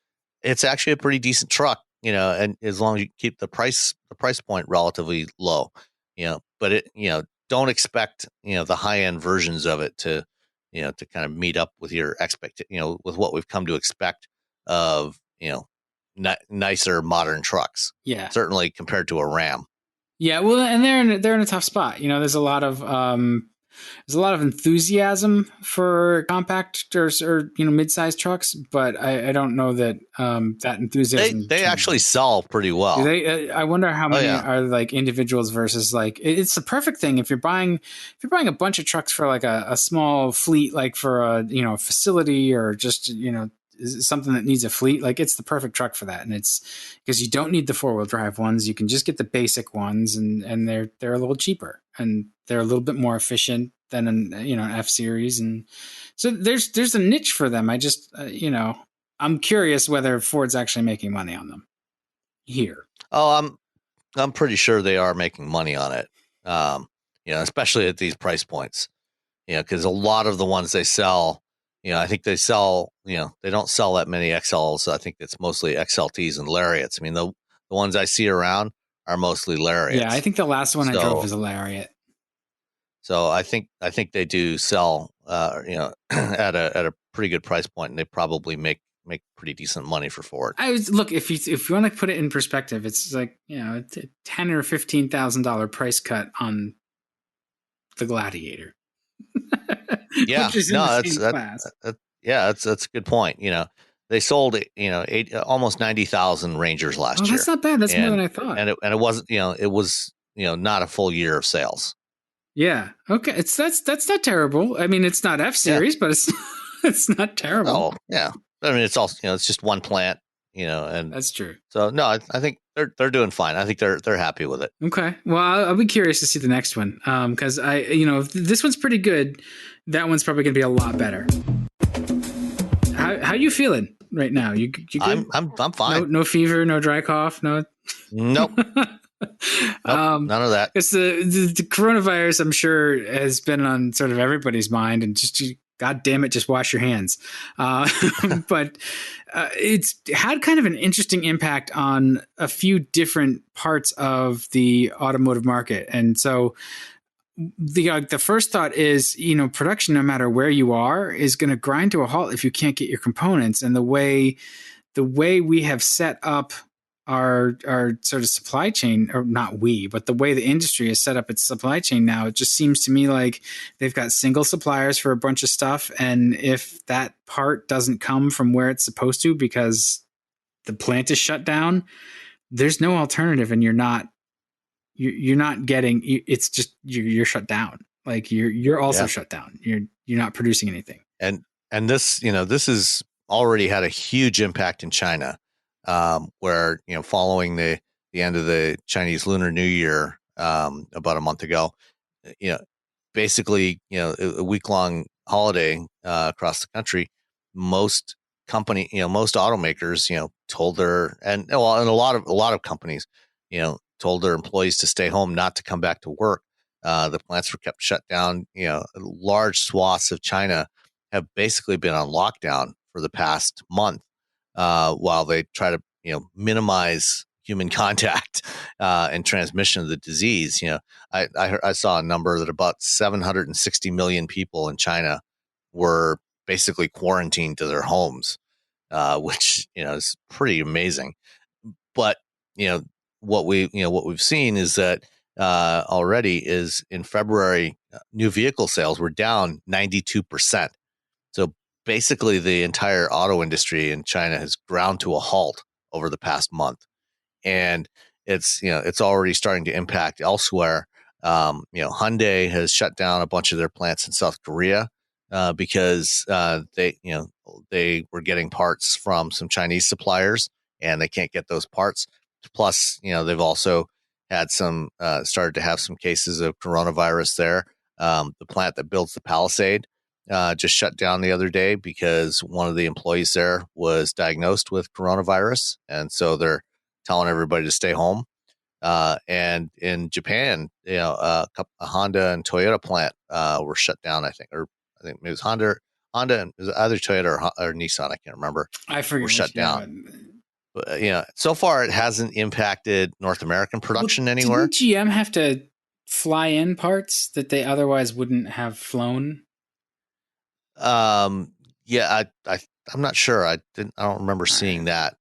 it's actually a pretty decent truck, and as long as you keep the price point relatively low, but don't expect, the high end versions of it to kind of meet up with your with what we've come to expect of, nicer modern trucks, Yeah. certainly compared to a Ram. Yeah, well, and they're in a tough spot. There's a lot of enthusiasm for compact or mid-sized trucks, but I don't know that that enthusiasm They actually translates. sell pretty Do well. they? I wonder how Oh many yeah. are like individuals versus like it's the perfect thing if you're buying a bunch of trucks for like a small fleet, like for a facility or just something that needs a fleet. Like it's the perfect truck for that, and it's because you don't need the 4-wheel drive ones. You can just get the basic ones, and they're a little cheaper and they're a little bit more efficient than an an F series, and so there's a niche for them. I just I'm curious whether Ford's actually making money on them here. Oh, I'm pretty sure they are making money on it. Especially at these price points. Because a lot of the ones they sell, I think they don't sell that many XLs. I think it's mostly XLTs and Lariats. I mean, the ones I see around are mostly Yeah, I Lariats. think the last one I drove So was a Lariat. so I think they do sell, at a pretty good price point, and they probably make pretty decent money for Ford. I was look if you want to put it in perspective, it's like it's a $10,000 or $15,000 price cut on the Gladiator, Yeah, which is in the no, same class. yeah, that's a good point. They sold almost 90,000 Rangers Oh, last that's year, not bad. That's more than and I thought. it wasn't it was not a full year of sales. Yeah. Okay. That's not terrible. I mean, it's not F Yeah, series, but it's it's not terrible. oh yeah, I mean it's also it's just one plant, and That's true. so no, I think they're doing fine. I think they're happy with it. Okay. Well, I'll be curious to see the next one because if this one's pretty good. That one's probably going to be a lot better. How you feeling right now? You good? I'm No fine. no fever, no dry cough, no. Nope, nope, none of that. Because the coronavirus, I'm sure, has been on sort of everybody's mind, and just God damn it, just wash your hands. Uh, but it's had kind of an interesting impact on a few different parts of the automotive market, and so the first thought is production, no matter where you are, is going to grind to a halt if you can't get your components, and the way we have set up our sort of supply chain, or not we, but the way the industry has set up its supply chain now, it just seems to me like they've got single suppliers for a bunch of stuff, and if that part doesn't come from where it's supposed to because the plant is shut down, there's no alternative, and you're not getting, it's just you're shut down, like you're also Yeah, shut down, you're not producing anything. and this has already had a huge impact in China, where following the end of the Chinese Lunar New Year, about a month ago, you know basically a week long holiday, across the country. Most most automakers told their, and well, and a lot of companies told their employees to stay home, not to come back to work. The plants were kept shut down. Large swaths of China have basically been on lockdown for the past month, while they try to, minimize human contact and transmission of the disease. I saw a number that about 760 million people in China were basically quarantined to their homes, which is pretty amazing. But what we've seen is that already is in February, new vehicle sales were down 92%. So basically, the entire auto industry in China has ground to a halt over the past month, and it's already starting to impact elsewhere. Hyundai has shut down a bunch of their plants in South Korea because they were getting parts from some Chinese suppliers, and they can't get those parts. Plus, they've also had started to have some cases of coronavirus there. The plant that builds the Palisade just shut down the other day because one of the employees there was diagnosed with coronavirus, and so they're telling everybody to stay home. And in Japan, a Honda and Toyota plant were shut down. I think it was Honda, and it was either Toyota or Nissan. I can't remember. I forget. Were shut down. But, so far it hasn't impacted North American production anywhere. Didn't GM have to fly in parts that they otherwise wouldn't have flown? Yeah, I'm not sure. I don't remember seeing that.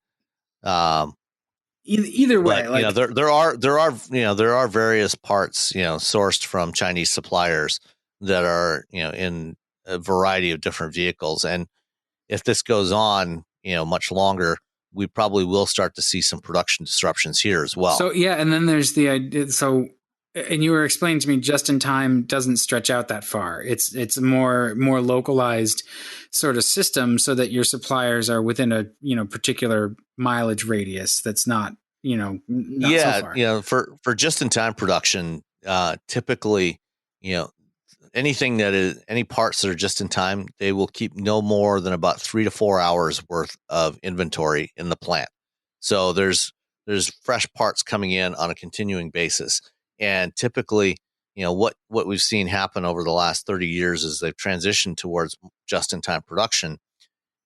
Either way, but, there are various parts sourced from Chinese suppliers that are in a variety of different vehicles, and if this goes on much longer, we probably will start to see some production disruptions here as well. So yeah, and then there's the idea. So, and you were explaining to me, just in time doesn't stretch out that far. It's more localized sort of system, so that your suppliers are within a particular mileage radius. That's not not so far. For just in time production, typically any parts that are just in time, they will keep no more than about 3 to 4 hours worth of inventory in the plant. So there's fresh parts coming in on a continuing basis. And typically, what we've seen happen over the last 30 years is they've transitioned towards just in time production,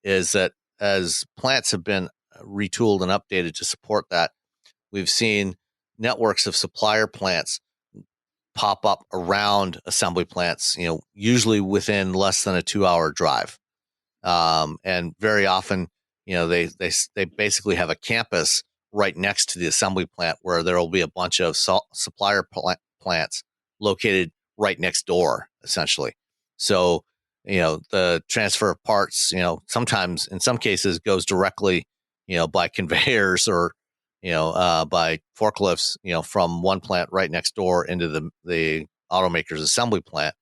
is that as plants have been retooled and updated to support that, we've seen networks of supplier plants pop up around assembly plants, usually within less than a 2-hour drive. And very often, they basically have a campus right next to the assembly plant where there will be a bunch of supplier plants located right next door, essentially. So, the transfer of parts, sometimes in some cases goes directly, by conveyors or by forklifts, from one plant right next door into the automaker's assembly plant.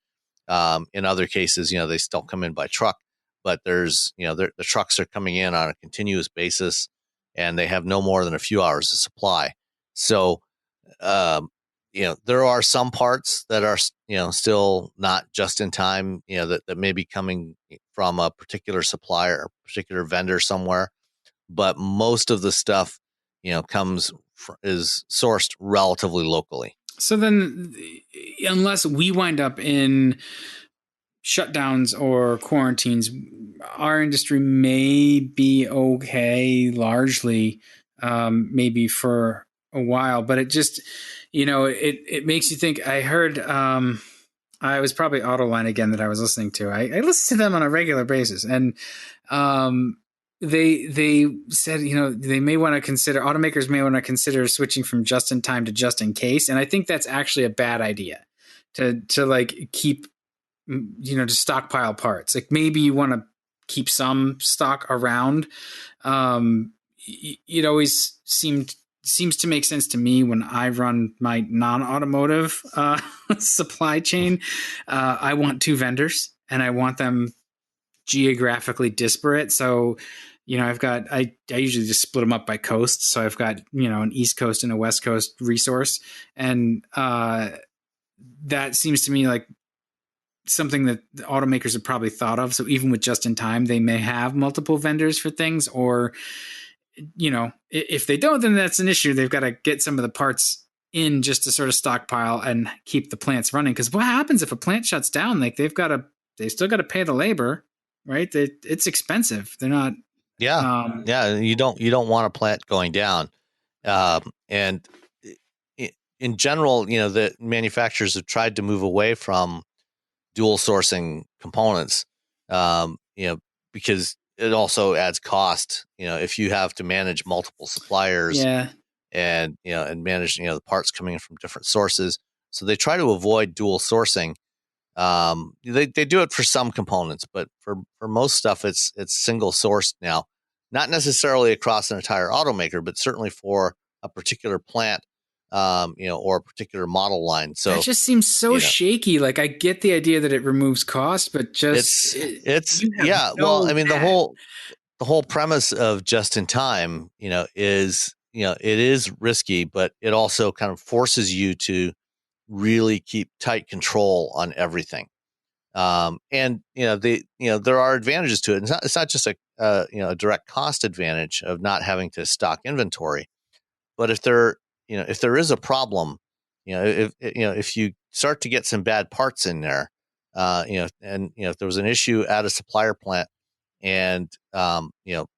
In other cases, they still come in by truck, but there's, the trucks are coming in on a continuous basis, and they have no more than a few hours of supply. So, there are some parts that are, still not just in time, that may be coming from a particular supplier, or particular vendor somewhere, but most of the stuff is sourced relatively locally. So then, unless we wind up in shutdowns or quarantines, our industry may be okay, largely, maybe for a while. But it just, it makes you think. I heard, I was probably Autoline again that I was listening to. I listen to them on a regular basis, and they said, they may want to consider, automakers may want to consider switching from just in time to just in case. And I think that's actually a bad idea to like keep, to stockpile parts. Like maybe you want to keep some stock around. It always seems to make sense to me when I run my non-automotive supply chain. I want 2 vendors, and I want them geographically disparate. So, I usually just split them up by coast. So I've got, an East Coast and a West Coast resource. And that seems to me like something that the automakers have probably thought of. So even with just in time, they may have multiple vendors for things, or, if they don't, then that's an issue. They've got to get some of the parts in just to sort of stockpile and keep the plants running. Because what happens if a plant shuts down? Like they still got to pay the labor, right? It's expensive. They're not. Yeah, yeah. You don't want a plant going down, and in general, the manufacturers have tried to move away from dual sourcing components, because it also adds cost. If you have to manage multiple suppliers, Yeah. and manage the parts coming in from different sources, so they try to avoid dual sourcing. They do it for some components, but for most stuff, it's single sourced now. Not necessarily across an entire automaker, but certainly for a particular plant, or a particular model line. So that just seems so shaky. Like I get the idea that it removes cost, but just yeah. Well, I mean, the whole premise of just in time, is it is risky, but it also kind of forces you to really keep tight control on everything. And there are advantages to it. It's not just a direct cost advantage of not having to stock inventory, but if there is a problem, if you start to get some bad parts in there, and if there was an issue at a supplier plant and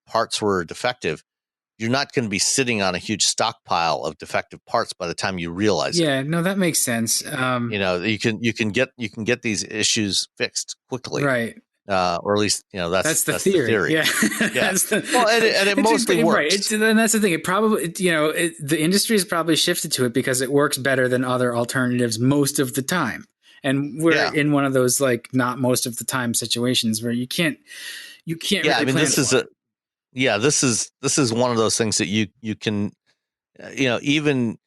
parts were defective, you're not going to be sitting on a huge stockpile of defective parts by the time you realize it. Yeah, no, that makes sense. You can get these issues fixed quickly, right? Or at least that's the theory. Yeah, yeah. Well, and it mostly works. Right. And that's the thing. It probably the industry has probably shifted to it because it works better than other alternatives most of the time. And we're in one of those like not most of the time situations where you can't. Yeah, really I mean, this is this is one of those things that you can, even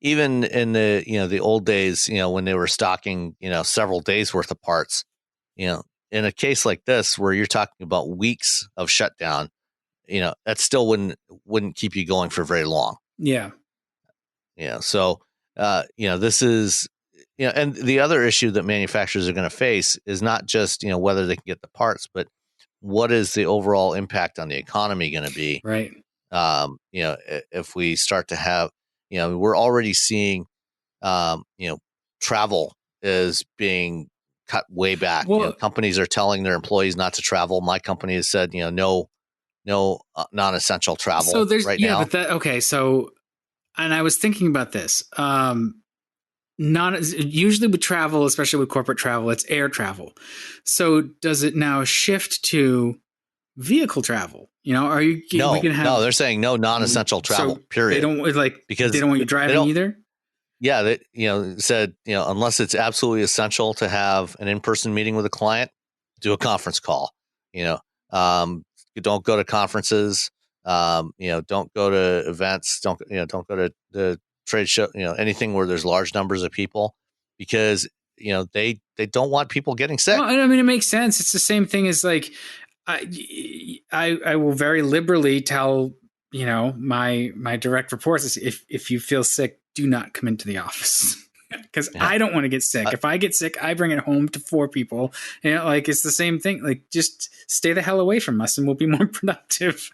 in the the old days, when they were stocking several days worth of parts, in a case like this where you're talking about weeks of shutdown, that still wouldn't keep you going for very long. Yeah. So this is and the other issue that manufacturers are going to face is not just whether they can get the parts, but what is the overall impact on the economy going to be? Right. If we start to have, we're already seeing, travel is being cut way back. Well, companies are telling their employees not to travel. My company has said, no non-essential travel. So there's right now. But okay. So, and I was thinking about this. Not usually with travel, especially with corporate travel, it's air travel. So does it now shift to vehicle travel? Are you? No, they're saying no non-essential travel. Period. They don't because they don't want you driving either. Yeah, they said unless it's absolutely essential to have an in-person meeting with a client, do a conference call. Don't go to conferences. Don't go to events. Don't go to the trade show. Anything where there's large numbers of people, because they don't want people getting sick. Well, I mean, it makes sense. It's the same thing as like I will very liberally tell my direct reports, if you feel sick, do not come into the office. Because I don't want to get sick. If I get sick, I bring it home to 4 people. It's the same thing. Like, just stay the hell away from us, and we'll be more productive.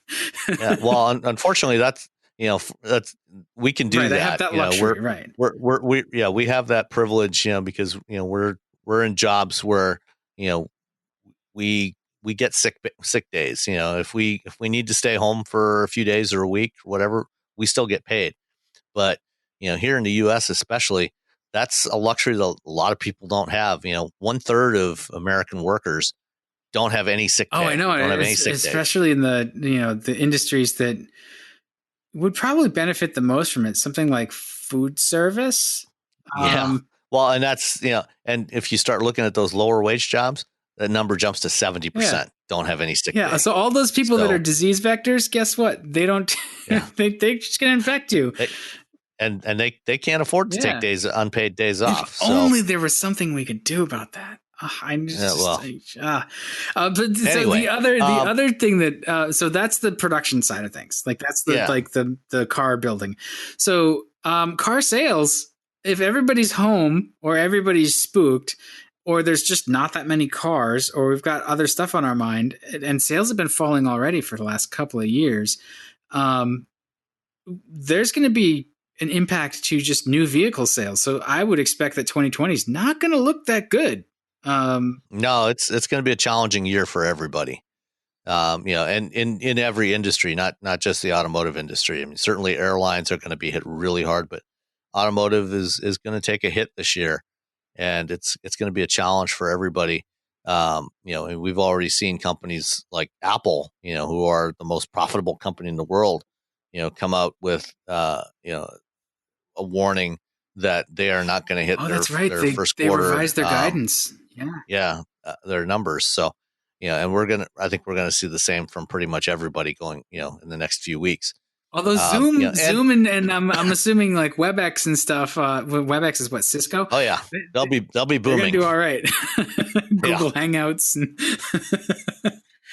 Yeah. Well, unfortunately, that's we can do that. I have that luxury, right? We have that privilege, because we're in jobs where we get sick days. If we need to stay home for a few days or a week, or whatever, we still get paid. But here in the U.S. especially, that's a luxury that a lot of people don't have. 1/3 of American workers don't have any sick pay. Oh, I know. Don't have any sick especially in the the industries that would probably benefit the most from it. Something like food service. Yeah. Well, and that's and if you start looking at those lower wage jobs, that number jumps to 70%. Don't have any sick pay. Day. So all those people that are disease vectors, guess what? They don't. they just gonna infect you. And they can't afford to take unpaid days off. If only there was something we could do about that. But anyway, the other thing that so that's the production side of things. Like that's the the car building. So car sales, if everybody's home or everybody's spooked, or there's just not that many cars, or we've got other stuff on our mind, and sales have been falling already for the last couple of years, there's going to be an impact to just new vehicle sales. So I would expect that 2020 is not going to look that good. No, it's going to be a challenging year for everybody. And in every industry, not just the automotive industry. I mean, certainly airlines are going to be hit really hard, but automotive is going to take a hit this year, and it's going to be a challenge for everybody. And we've already seen companies like Apple, who are the most profitable company in the world, come out with a warning that they are not going to hit oh, that's right. their first They quarter. revised their guidance. Yeah. Their numbers. So, and I think we're going to see the same from pretty much everybody going, in the next few weeks. Although Zoom and I'm assuming like WebEx and stuff. WebEx is what, Cisco? Oh yeah, they'll be booming. They're gonna do all right. Google Yeah. Hangouts.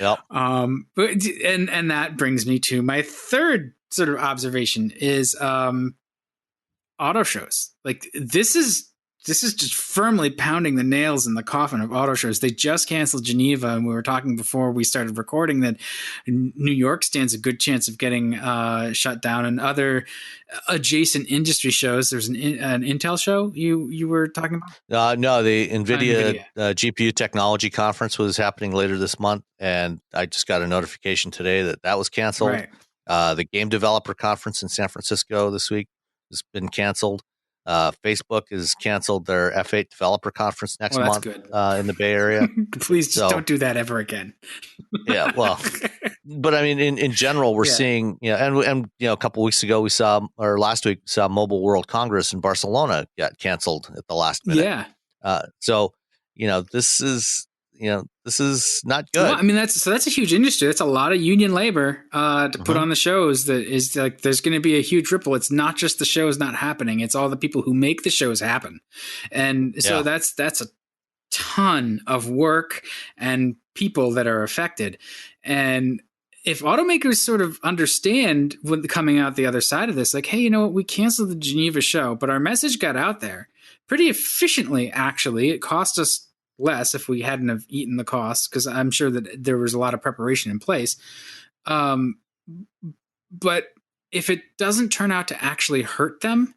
Yep. But and that brings me to my third sort of observation is auto shows. Like this is just firmly pounding the nails in the coffin of auto shows. They just canceled Geneva, and we were talking before we started recording that New York stands a good chance of getting shut down, and other adjacent industry shows. There's an Intel show you were talking about. No, the Nvidia GPU Technology Conference was happening later this month, and I just got a notification today that was canceled. Right. The Game Developer Conference in San Francisco this week has been canceled. Facebook has canceled their F8 developer conference next month in the Bay Area. Please just don't do that ever again. Yeah, well, but I mean, in general, we're seeing, and a couple of weeks ago last week we saw Mobile World Congress in Barcelona got canceled at the last minute. Yeah. So this is not good. Well, I mean, that's a huge industry. That's a lot of union labor to put on the shows. That is like, there's going to be a huge ripple. It's not just the shows not happening. It's all the people who make the shows happen. And so that's a ton of work and people that are affected. And if automakers sort of understand when coming out the other side of this, like, hey, you know what, we canceled the Geneva show, but our message got out there pretty efficiently, actually. It cost us less if we hadn't have eaten the cost, because I'm sure that there was a lot of preparation in place. But if it doesn't turn out to actually hurt them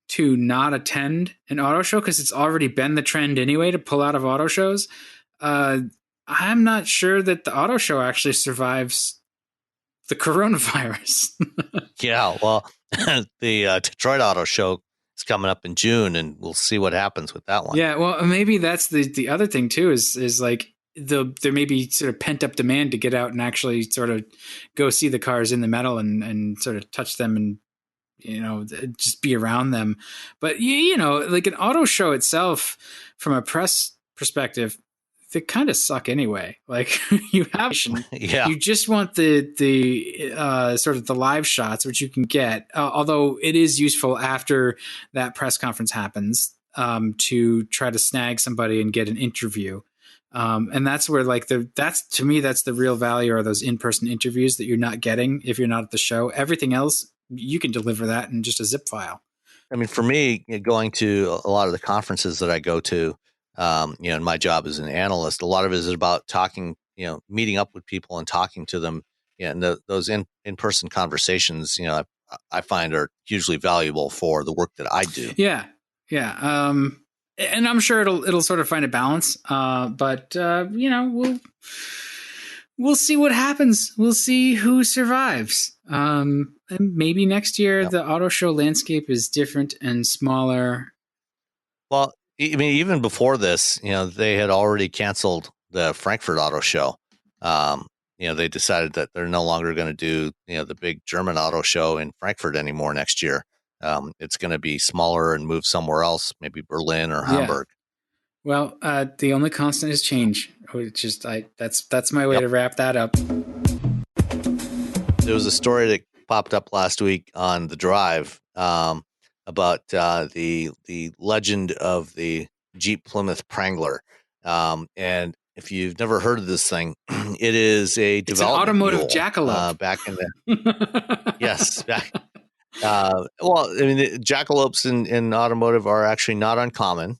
to not attend an auto show, because it's already been the trend anyway to pull out of auto shows, I'm not sure that the auto show actually survives the coronavirus. Yeah, well, the Detroit Auto Show is coming up in June, and we'll see what happens with that one. Yeah, well, maybe that's the other thing too, is like there may be sort of pent up demand to get out and actually sort of go see the cars in the metal and sort of touch them and, just be around them. But like an auto show itself, from a press perspective, they kind of suck anyway. Like you just want the sort of the live shots, which you can get, although it is useful after that press conference happens to try to snag somebody and get an interview. And that's where to me, that's the real value, are those in-person interviews that you're not getting if you're not at the show. Everything else, you can deliver that in just a zip file. I mean, for me, going to a lot of the conferences that I go to, and my job as an analyst, a lot of it is about talking, meeting up with people and talking to them. And those in-person conversations, I find are hugely valuable for the work that I do. Yeah. Yeah. And I'm sure it'll sort of find a balance. But we'll see what happens. We'll see who survives. And maybe next year the auto show landscape is different and smaller. Well, I mean, even before this, they had already canceled the Frankfurt Auto Show. They decided that they're no longer going to do, the big German auto show in Frankfurt anymore next year. It's going to be smaller and move somewhere else, maybe Berlin or Hamburg. Well, the only constant is change. Which is that's my way to wrap that up. There was a story that popped up last week on The Drive about the legend of the Jeep Plymouth Prangler. And if you've never heard of this thing, it is it's an automotive jackalope. Back in the yes, back. Well, I mean, the jackalopes in automotive are actually not uncommon.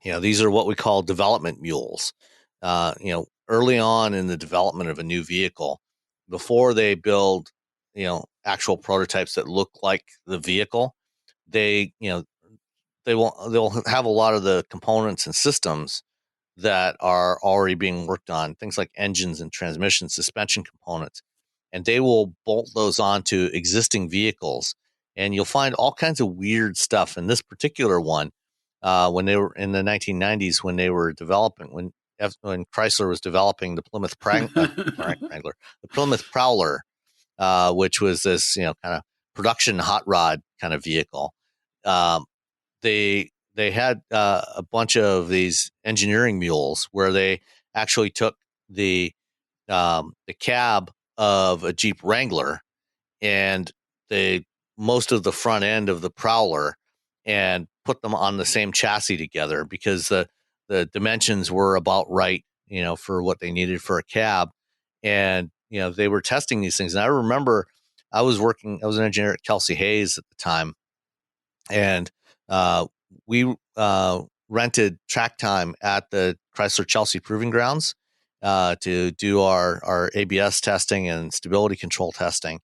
These are what we call development mules. Early on in the development of a new vehicle, before they build, actual prototypes that look like the vehicle. They they'll have a lot of the components and systems that are already being worked on, things like engines and transmission, suspension components, and they will bolt those onto existing vehicles. And you'll find all kinds of weird stuff. In this particular one, when they were in the 1990s, when they were developing, when Chrysler was developing the Prangler, the Plymouth Prowler, which was this kind of production hot rod kind of vehicle. They had a bunch of these engineering mules where they actually took the cab of a Jeep Wrangler and most of the front end of the Prowler and put them on the same chassis together because the dimensions were about right, for what they needed for a cab. And, they were testing these things. And I remember I was an engineer at Kelsey Hayes at the time. And we rented track time at the Chrysler Chelsea Proving Grounds to do our ABS testing and stability control testing.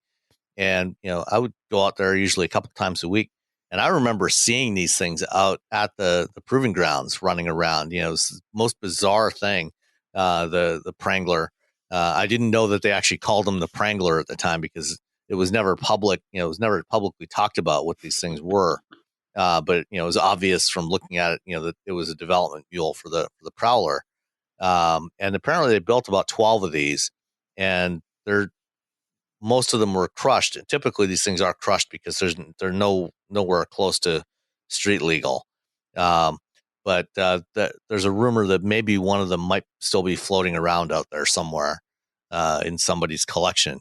And, I would go out there usually a couple times a week. And I remember seeing these things out at the proving grounds running around. It was the most bizarre thing, the Prangler. I didn't know that they actually called them the Prangler at the time because it was never public. It was never publicly talked about what these things were. But it was obvious from looking at it, that it was a development mule for the Prowler. And apparently they built about 12 of these, and most of them were crushed. And typically these things are crushed because they're nowhere close to street legal. But there's a rumor that maybe one of them might still be floating around out there somewhere in somebody's collection.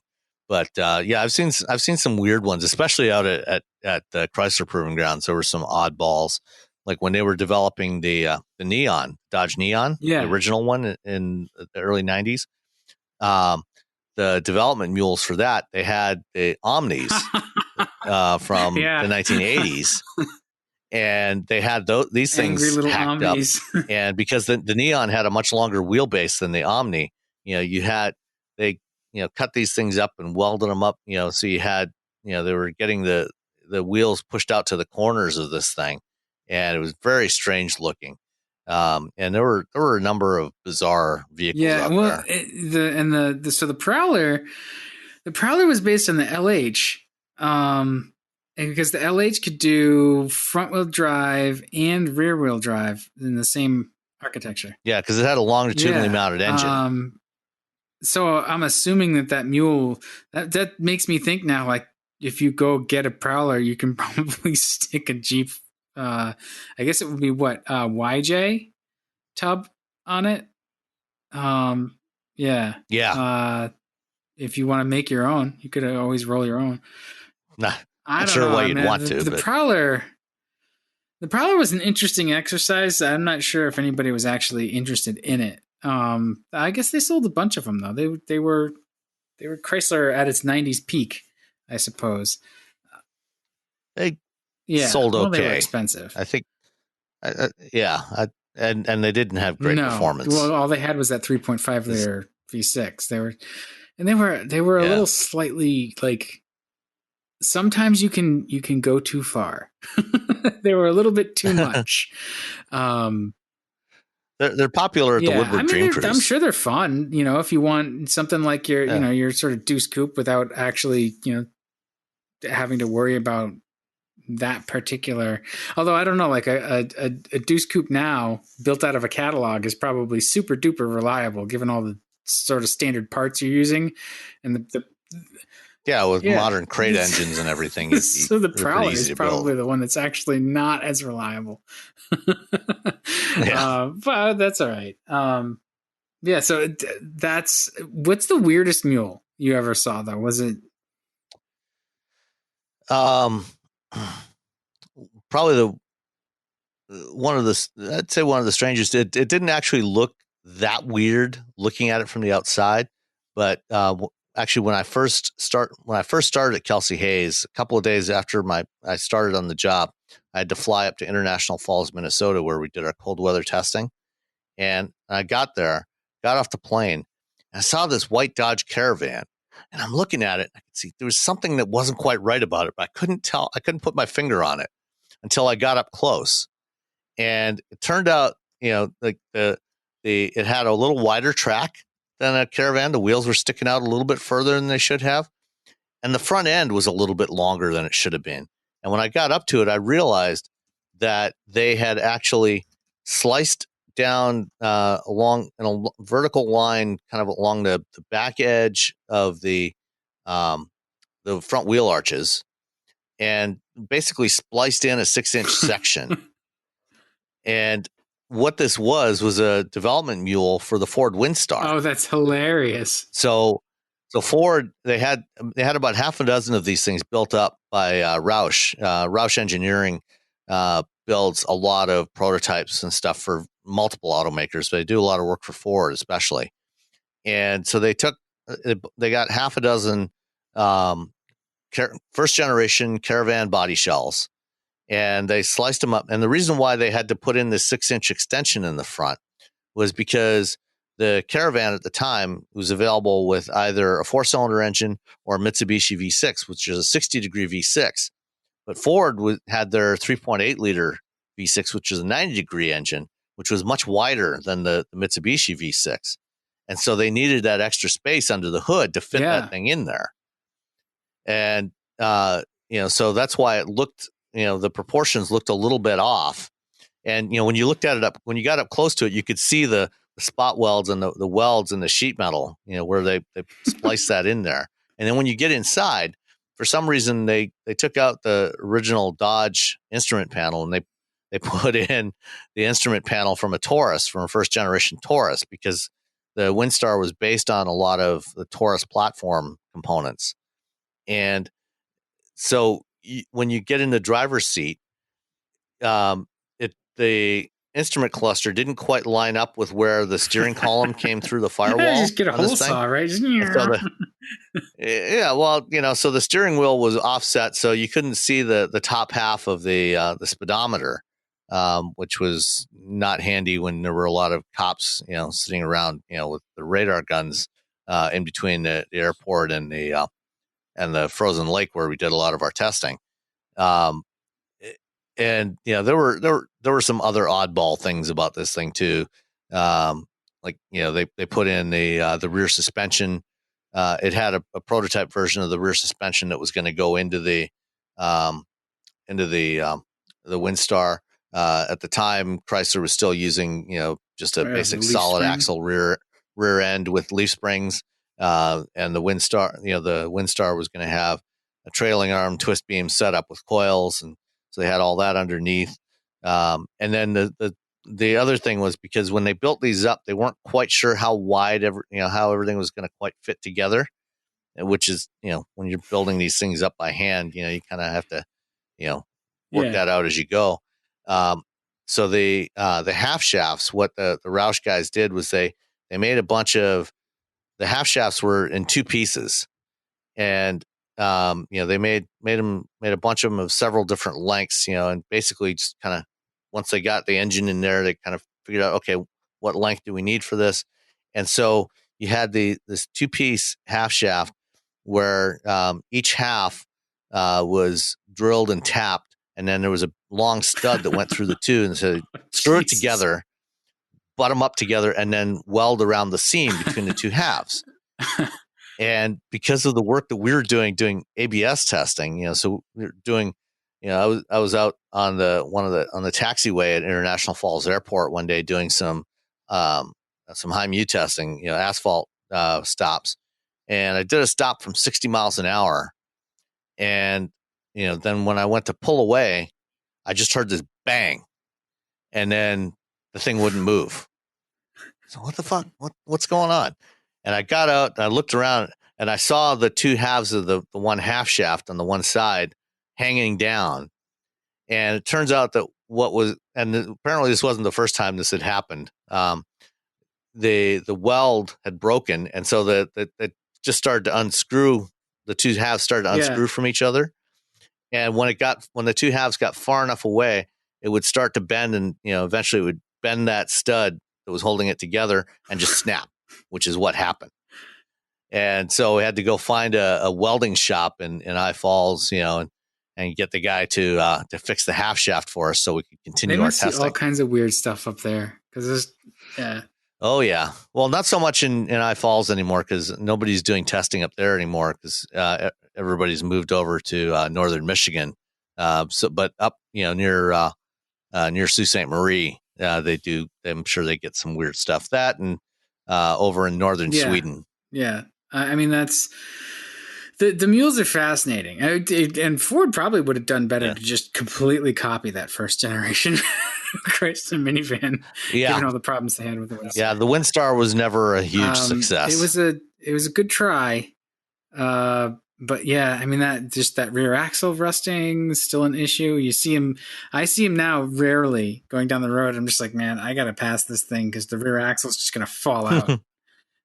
But yeah, I've seen some weird ones, especially out at the Chrysler Proving Grounds. There were some oddballs, like when they were developing the Neon, Dodge Neon, the original one in the early 90s. The development mules for that, they had the Omnis from the 1980s. And they had these things hacked Omnis up. And because the Neon had a much longer wheelbase than the Omni, they cut these things up and welded them up, so you had, they were getting the wheels pushed out to the corners of this thing. And it was very strange looking. And there were a number of bizarre vehicles out there. So the Prowler was based on the LH. And because the LH could do front-wheel drive and rear-wheel drive in the same architecture. Yeah, because it had a longitudinally mounted engine. So I'm assuming that mule, that makes me think now, like, if you go get a Prowler, you can probably stick a Jeep, I guess it would be what, YJ tub on it? Yeah. Yeah. If you want to make your own, you could always roll your own. Nah. Not sure why you'd want to. The Prowler was an interesting exercise. I'm not sure if anybody was actually interested in it. I guess they sold a bunch of them though. They were Chrysler at its 90s peak, I suppose. They sold okay. They were expensive. I think. And they didn't have great performance. Well, all they had was that 3.5 liter V6. They were a little slightly like. Sometimes you can go too far. They were a little bit too much. They're popular at the Woodward Dream Cruise. I'm sure they're fun. If you want something like your sort of Deuce Coupe without actually having to worry about that particular. Although I don't know, like a Deuce Coupe now built out of a catalog is probably super duper reliable given all the sort of standard parts you're using and the with modern crate engines and everything. So the Prowler is probably the one that's actually not as reliable. But that's all right. So what's the weirdest mule you ever saw though? Was it? Probably I'd say one of the strangest. It didn't actually look that weird looking at it from the outside, but actually, when I first started at Kelsey Hayes, a couple of days after I started on the job, I had to fly up to International Falls, Minnesota, where we did our cold weather testing. And I got off the plane, and I saw this white Dodge Caravan And I'm looking at it. I could see there was something that wasn't quite right about it, but I couldn't tell. I couldn't put my finger on it until I got up close. And it turned out, like it had a little wider track than a Caravan. The wheels were sticking out a little bit further than they should have. And the front end was a little bit longer than it should have been. And when I got up to it, I realized that they had actually sliced down along in a vertical line, kind of along the back edge of the front wheel arches, and basically spliced in a 6-inch section. And what this was a development mule for the Ford Windstar. Oh, that's hilarious. So Ford, they had about half a dozen of these things built up by Roush. Roush Engineering builds a lot of prototypes and stuff for multiple automakers, but they do a lot of work for Ford, especially. And so they got half a dozen first generation Caravan body shells, and they sliced them up. And the reason why they had to put in this 6-inch extension in the front was because the Caravan at the time was available with either a 4-cylinder engine or a Mitsubishi V6, which is a 60-degree V6. But Ford had their 3.8-liter V6, which is a 90-degree engine, which was much wider than the Mitsubishi V6. And so they needed that extra space under the hood to fit that thing in there. And, so that's why it looked, the proportions looked a little bit off. And, when you looked at it when you got up close to it, you could see the spot welds and the welds in the sheet metal, where they spliced that in there. And then when you get inside, for some reason, they took out the original Dodge instrument panel and they put in the instrument panel from a first generation Taurus, because the Windstar was based on a lot of the Taurus platform components. And so when you get in the driver's seat, the instrument cluster didn't quite line up with where the steering column came through the firewall. Just get a hole saw, right? So so the steering wheel was offset, so you couldn't see the top half of the speedometer, which was not handy when there were a lot of cops, sitting around, with the radar guns in between the airport and the frozen lake where we did a lot of our testing. And there were some other oddball things about this thing too. Like they put in the rear suspension. It had a prototype version of the rear suspension that was going to go into the Windstar. At the time, Chrysler was still using just a basic solid axle rear end with leaf springs. And the Windstar was going to have a trailing arm twist beam setup with coils, and so they had all that underneath. And then the other thing was, because when they built these up, they weren't quite sure how wide how everything was going to quite fit together, which is, when you're building these things up by hand, you kind of have to, work that out as you go. So the half shafts, what the Roush guys did was they made a bunch of, the half shafts were in two pieces, and they made a bunch of them of several different lengths, and basically just kind of, once they got the engine in there, they kind of figured out, okay, what length do we need for this? And so you had this 2-piece half shaft where each half was drilled and tapped, and then there was a long stud that went through the two, and so screw it together, butt them up together, and then weld around the seam between the two halves. And because of the work that we were doing ABS testing, so we were doing, I was out on the taxiway at International Falls Airport one day doing some high mu testing, asphalt stops, and I did a stop from 60 miles an hour, and then when I went to pull away, I just heard this bang, and then the thing wouldn't move. So what the fuck? What's going on? And I got out and I looked around and I saw the two halves of the one half shaft on the one side hanging down. And it turns out that apparently this wasn't the first time this had happened. The weld had broken, and so that just started to unscrew. The two halves started to unscrew from each other. And when the two halves got far enough away, it would start to bend, and eventually it would bend that stud that was holding it together and just snap, which is what happened. And so we had to go find a welding shop in I Falls, and get the guy to fix the half shaft for us so we could They continue our must see all testing. kinds of weird stuff up there because there's, yeah. Oh yeah. Well, not so much in I Falls anymore because nobody's doing testing up there anymore because everybody's moved over to northern Michigan. But up near Sault Ste. Marie, they do. I'm sure they get some weird stuff. That and over in northern Sweden. Yeah. I mean, that's the mules are fascinating, and Ford probably would have done better to just completely copy that first generation Chrysler minivan, given all the problems they had with the Windstar. Yeah, the Windstar was never a huge success. It was a good try, but yeah, I mean that rear axle rusting is still an issue. I see him now rarely going down the road. I'm just like, man, I gotta pass this thing because the rear axle is just gonna fall out.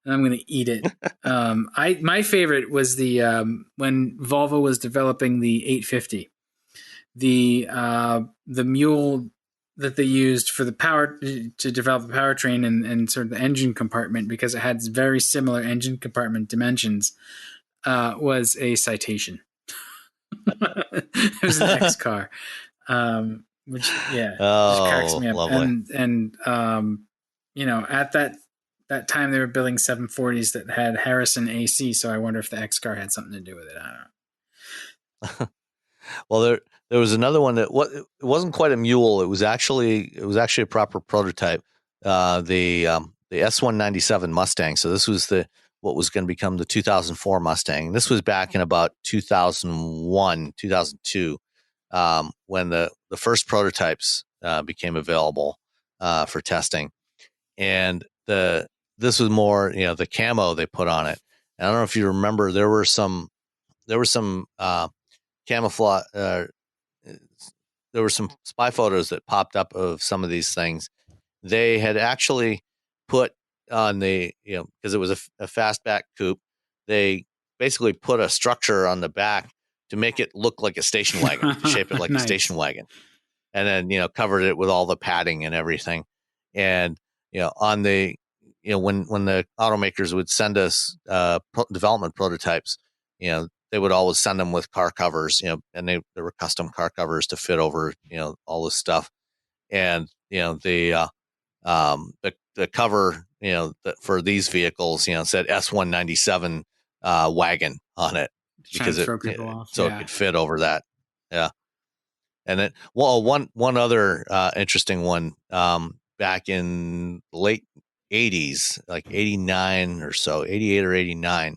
And I'm going to eat it. My favorite was the when Volvo was developing the 850, the mule that they used for the power to develop the powertrain and sort of the engine compartment because it had very similar engine compartment dimensions. Was a Citation. It was an X car, which cracks me up. Lovely. And at that time they were building 740s that had Harrison AC, so I wonder if the X car had something to do with it. I don't know. Well, there was another one that it wasn't quite a mule. It was actually a proper prototype. The S197 Mustang. So this was what was going to become the 2004 Mustang. This was back in about 2001, 2002, when the first prototypes became available for testing, and this was more, the camo they put on it. And I don't know if you remember, there were some camouflage. There were some spy photos that popped up of some of these things. They had actually put on the, because it was a fastback coupe, they basically put a structure on the back to make it look like a station wagon, to shape it like Nice. a station wagon, and then covered it with all the padding and everything. And on the when the automakers would send us development prototypes, they would always send them with car covers, and there were custom car covers to fit over all this stuff. And the cover for these vehicles said S197 wagon on it because it could fit over that. Yeah. And then, one other interesting one, back in the late 80s, like 89 or so, 88 or 89.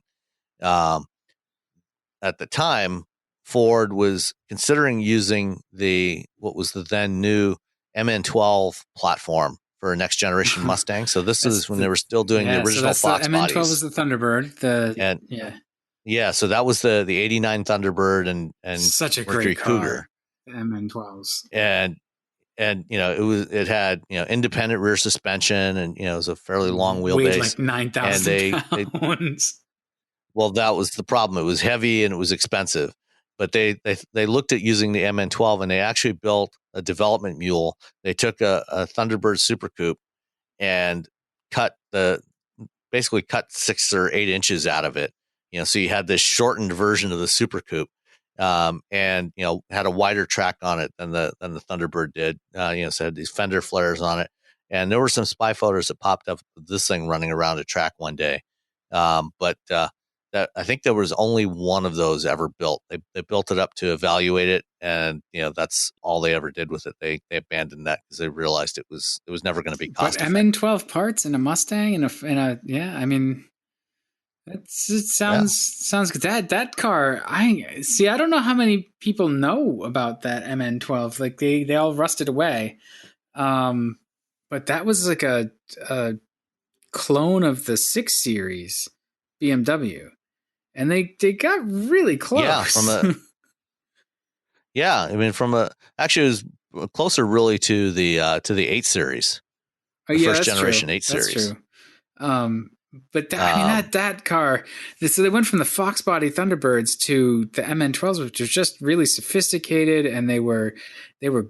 At the time, Ford was considering using what was the then new MN12 platform for a next generation Mustang. So this is when they were still doing the original Fox the bodies. MN12 was the Thunderbird. So that was the 89 Thunderbird and such a Mercury great car, Cougar. The MN12s. And it had independent rear suspension, and it was a fairly long wheelbase. Weighed like 9,000 pounds. Well, that was the problem. It was heavy and it was expensive. But they looked at using the MN12, and they actually built a development mule. They took a Thunderbird Super Coupe and basically cut 6 or 8 inches out of it. So you had this shortened version of the Super Coupe, and had a wider track on it than the Thunderbird did. So it had these fender flares on it, and there were some spy photos that popped up of this thing running around a track one day. But I think there was only one of those ever built. They built it up to evaluate it, and that's all they ever did with it. They abandoned that because they realized it was never going to be cost effective. But MN12 parts in a Mustang and I mean, it sounds good. That car, I don't know how many people know about that MN12. Like they all rusted away. But that was like a clone of the 6 Series BMW. And they got really close. Actually it was closer really to the 8 Series. First generation true. 8 Series. That's true. But that car, so they went from the Fox body Thunderbirds to the MN12s, which was just really sophisticated, and they were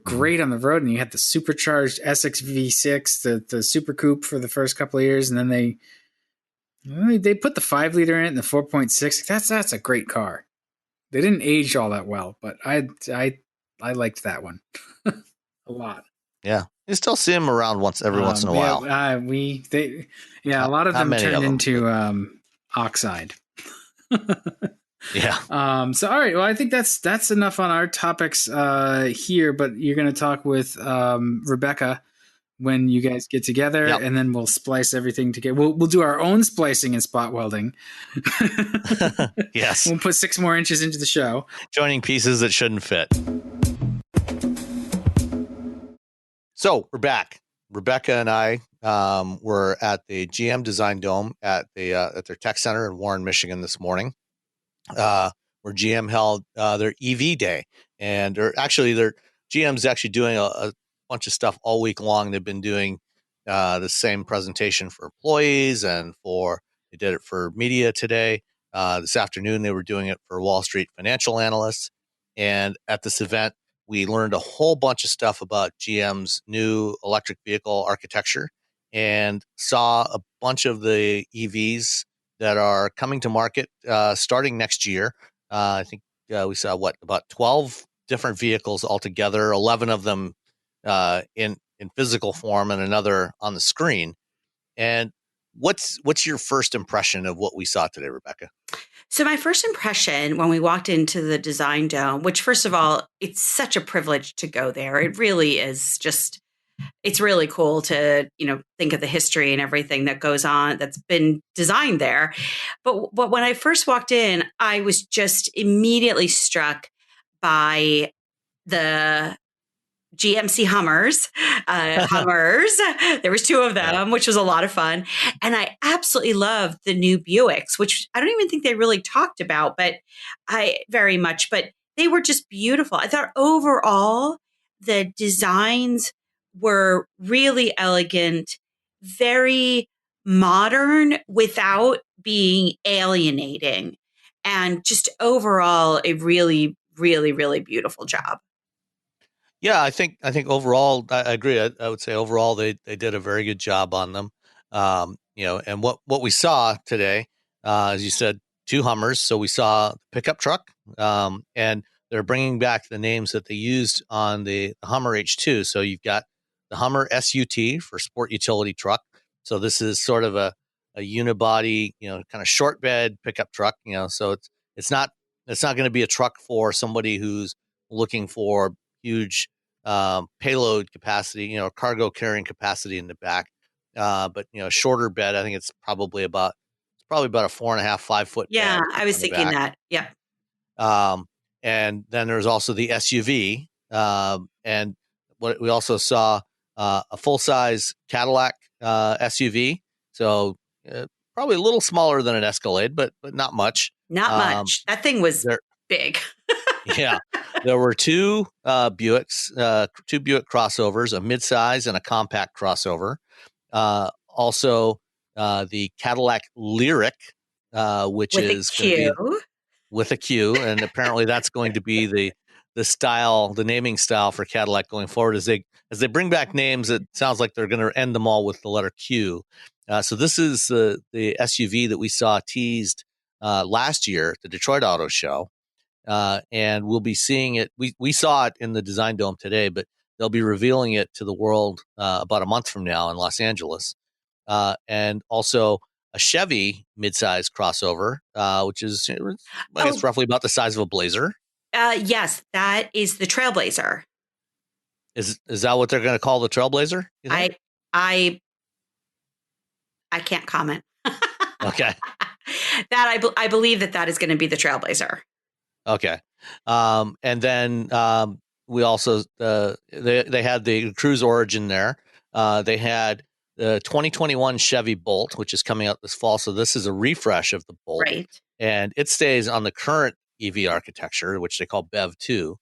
great on the road. And you had the supercharged SX V6, the Super Coupe for the first couple of years, and then They put the 5 liter in it and the 4.6. That's a great car. They didn't age all that well, but I liked that one a lot. Yeah, you still see them around every once in a while. A lot of Not them many turned of them. into oxide. Yeah. So all right, well, I think that's enough on our topics here. But you're going to talk with Rebecca when you guys get together, Yep. and then we'll splice everything together. We'll do our own splicing and spot welding. Yes. We'll put 6 more inches into the show. Joining pieces that shouldn't fit. So we're back. Rebecca and I were at the GM Design Dome at their tech center in Warren, Michigan this morning, where GM held their EV day. And their GM's actually doing a bunch of stuff all week long. They've been doing the same presentation for employees and they did it for media today. This afternoon, they were doing it for Wall Street financial analysts. And at this event, we learned a whole bunch of stuff about GM's new electric vehicle architecture and saw a bunch of the EVs that are coming to market starting next year. I think we saw about 12 different vehicles altogether, 11 of them in physical form and another on the screen. And what's your first impression of what we saw today, Rebecca? So my first impression when we walked into the Design Dome, which first of all, it's such a privilege to go there. It really is it's really cool to, think of the history and everything that goes on that's been designed there. But when I first walked in, I was just immediately struck by the GMC Hummers. There was 2 of them, which was a lot of fun. And I absolutely loved the new Buicks, which I don't even think they really talked about, but they were just beautiful. I thought overall the designs were really elegant, very modern without being alienating, and just overall a really, really, really beautiful job. Yeah, I think overall, I agree. I would say overall they did a very good job on them. And what we saw today, as you said, 2 Hummers. So we saw the pickup truck, and they're bringing back the names that they used on the Hummer H2. So you've got the Hummer SUT for sport utility truck. So this is sort of a unibody, kind of short bed pickup truck. So it's not going to be a truck for somebody who's looking for huge payload capacity, cargo carrying capacity in the back. But shorter bed, I think it's probably about a 4.5, 5 foot Yeah, bed I was on the thinking back. that. Yeah. And then there's also the SUV. And what we also saw a full size Cadillac SUV. So probably a little smaller than an Escalade, but not much. Not much. That thing was big. Yeah, there were 2 Buicks, 2 Buick crossovers, a midsize and a compact crossover. Also, the Cadillac Lyric, which with is a going to be Q. with a Q, and apparently that's going to be the style, the naming style for Cadillac going forward. As they bring back names, it sounds like they're going to end them all with the letter Q. So this is the SUV that we saw teased last year at the Detroit Auto Show. And we'll be seeing it. We saw it in the Design Dome today, but they'll be revealing it to the world about a month from now in Los Angeles. And also a Chevy midsize crossover, which is, I guess, roughly about the size of a Blazer. Yes, that is the Trailblazer. Is that what they're going to call the Trailblazer? I can't comment. Okay. I believe that is going to be the Trailblazer. Okay. And then we also they had the Cruise Origin there. They had the 2021 Chevy Bolt, which is coming out this fall. So this is a refresh of the Bolt, right? And it stays on the current EV architecture, which they call BEV2.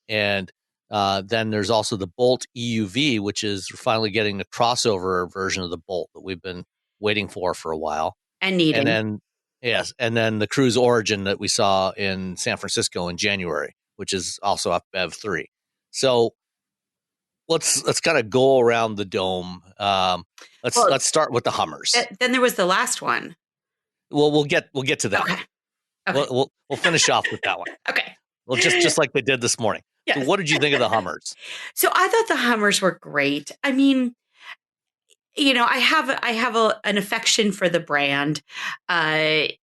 And then there's also the Bolt EUV, which is finally getting the crossover version of the Bolt that we've been waiting for a while. And needing. And then, yes, and then the Cruise Origin that we saw in San Francisco in January, which is also up BEV3. So let's kind of go around the dome. Let's start with the Hummers. Then there was the last one. Well, we'll get to that. Okay. Okay. We'll finish off with that one. Okay. Well, just like they did this morning. Yes. So what did you think of the Hummers? So I thought the Hummers were great. I mean, I have an affection for the brand. It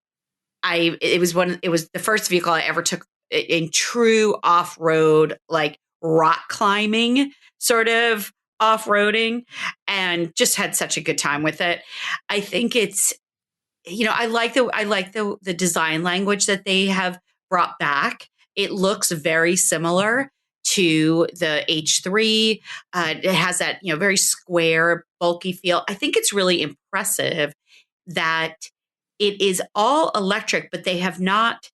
was the first vehicle I ever took in true off-road, like rock climbing sort of off-roading, and just had such a good time with it. I think it's, I like the design language that they have brought back. It looks very similar to the H3. It has that, very square, bulky feel. I think it's really impressive that it is all electric, but they have not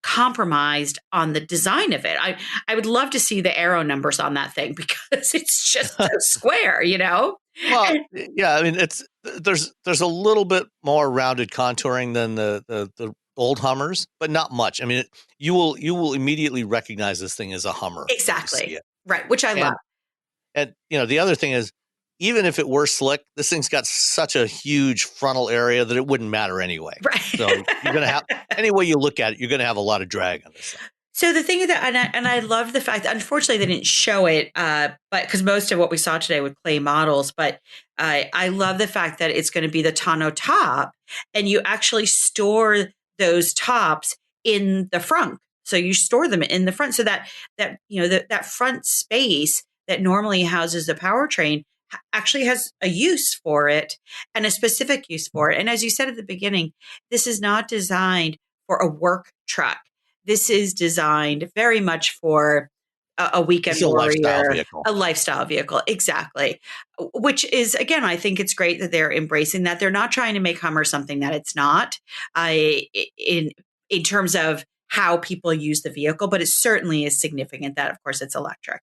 compromised on the design of it. I would love to see the aero numbers on that thing because it's just so square, Well, yeah, I mean, there's a little bit more rounded contouring than the old Hummers, but not much. I mean, you will immediately recognize this thing as a Hummer. Exactly. Right, which I love. And the other thing is, even if it were slick, this thing's got such a huge frontal area that it wouldn't matter anyway. Right. So you're going to have, any way you look at it, you're going to have a lot of drag on this thing. So the thing is that, and I love the fact that unfortunately they didn't show it, but because most of what we saw today were clay models, but I love the fact that it's going to be the tonneau top, and you actually store those tops in the front. So you store them in the front, so that that front space that normally houses the powertrain actually has a use for it and a specific use for it. And as you said at the beginning, this is not designed for a work truck. This is designed very much for a weekend warrior, a lifestyle vehicle. Exactly. Which is, again, I think it's great that they're embracing that. They're not trying to make Hummer something that it's not in terms of how people use the vehicle, but it certainly is significant that, of course, it's electric.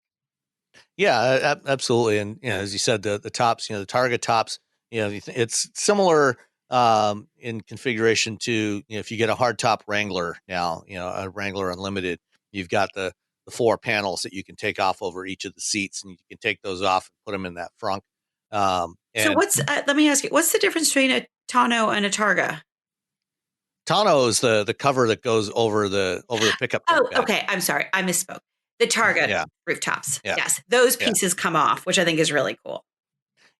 Yeah, absolutely. And, as you said, the tops, the Targa tops, it's similar in configuration to, if you get a hardtop Wrangler now, a Wrangler Unlimited, you've got the 4 panels that you can take off over each of the seats, and you can take those off and put them in that frunk. So let me ask you, what's the difference between a tonneau and a Targa? Tonneau is the cover that goes over the pickup truck. Oh, okay. I'm sorry. I misspoke. The Targa rooftops. Yeah. Yes. Those pieces come off, which I think is really cool.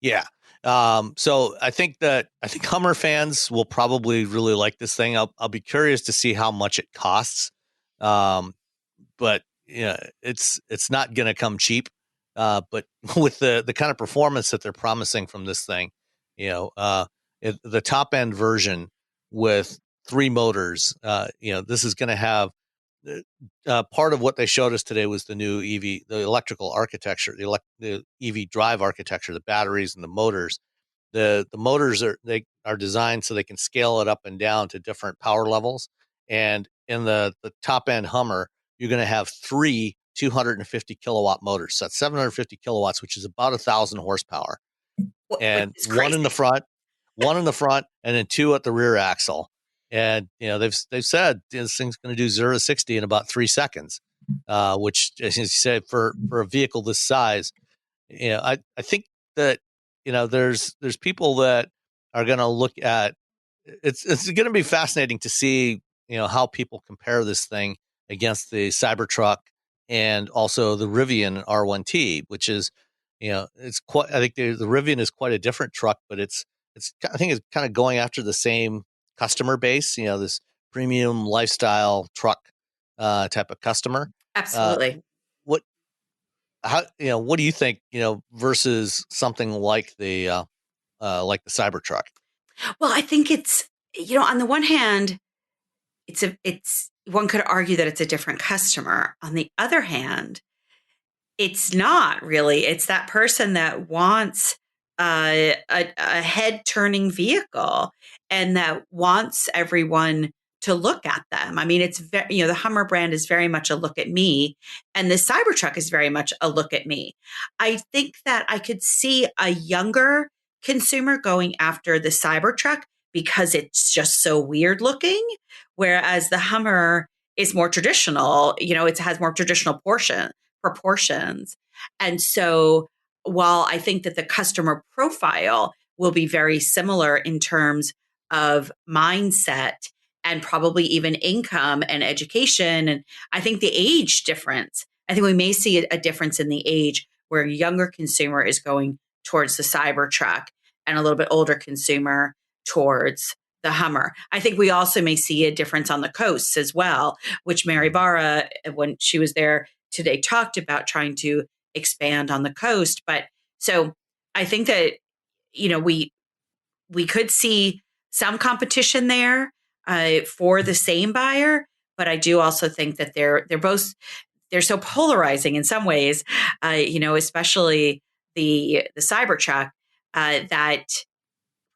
Yeah. So I think Hummer fans will probably really like this thing. I'll be curious to see how much it costs. But it's not going to come cheap. But with the kind of performance that they're promising from this thing, the top end version with 3 motors, this is going to have part of what they showed us today was the new EV, the electrical architecture, the EV drive architecture, the batteries and the motors. The motors are designed so they can scale it up and down to different power levels. And in the top end Hummer, you're going to have 3 250 kilowatt motors. So that's 750 kilowatts, which is about 1,000 horsepower. And one in the front, and then 2 at the rear axle. And they've said this thing's going to do 0 to 60 in about 3 seconds, which, as you said, for a vehicle this size, I think that there's people that are going to look at it's going to be fascinating to see how people compare this thing against the Cybertruck and also the Rivian R1T, which is it's quite. I think the Rivian is quite a different truck, but I think it's kind of going after the same customer base, this premium lifestyle truck type of customer. Absolutely. What do you think, versus something like the Cybertruck? Well, I think it's, on the one hand, it's one could argue that it's a different customer. On the other hand, it's not really. It's that person that wants a head-turning vehicle and that wants everyone to look at them. I mean, it's the Hummer brand is very much a look at me, and the Cybertruck is very much a look at me. I think that I could see a younger consumer going after the Cybertruck because it's just so weird looking, whereas the Hummer is more traditional. It has more traditional proportions. And so while I think that the customer profile will be very similar in terms of mindset and probably even income and education, and I think the age difference, I think we may see a difference in the age where a younger consumer is going towards the Cybertruck and a little bit older consumer towards the Hummer. I think we also may see a difference on the coasts as well, which Mary Barra, when she was there today, talked about trying to expand on the coast. But so I think that, we could see some competition there for the same buyer, but I do also think that they're so polarizing in some ways, especially the Cybertruck, that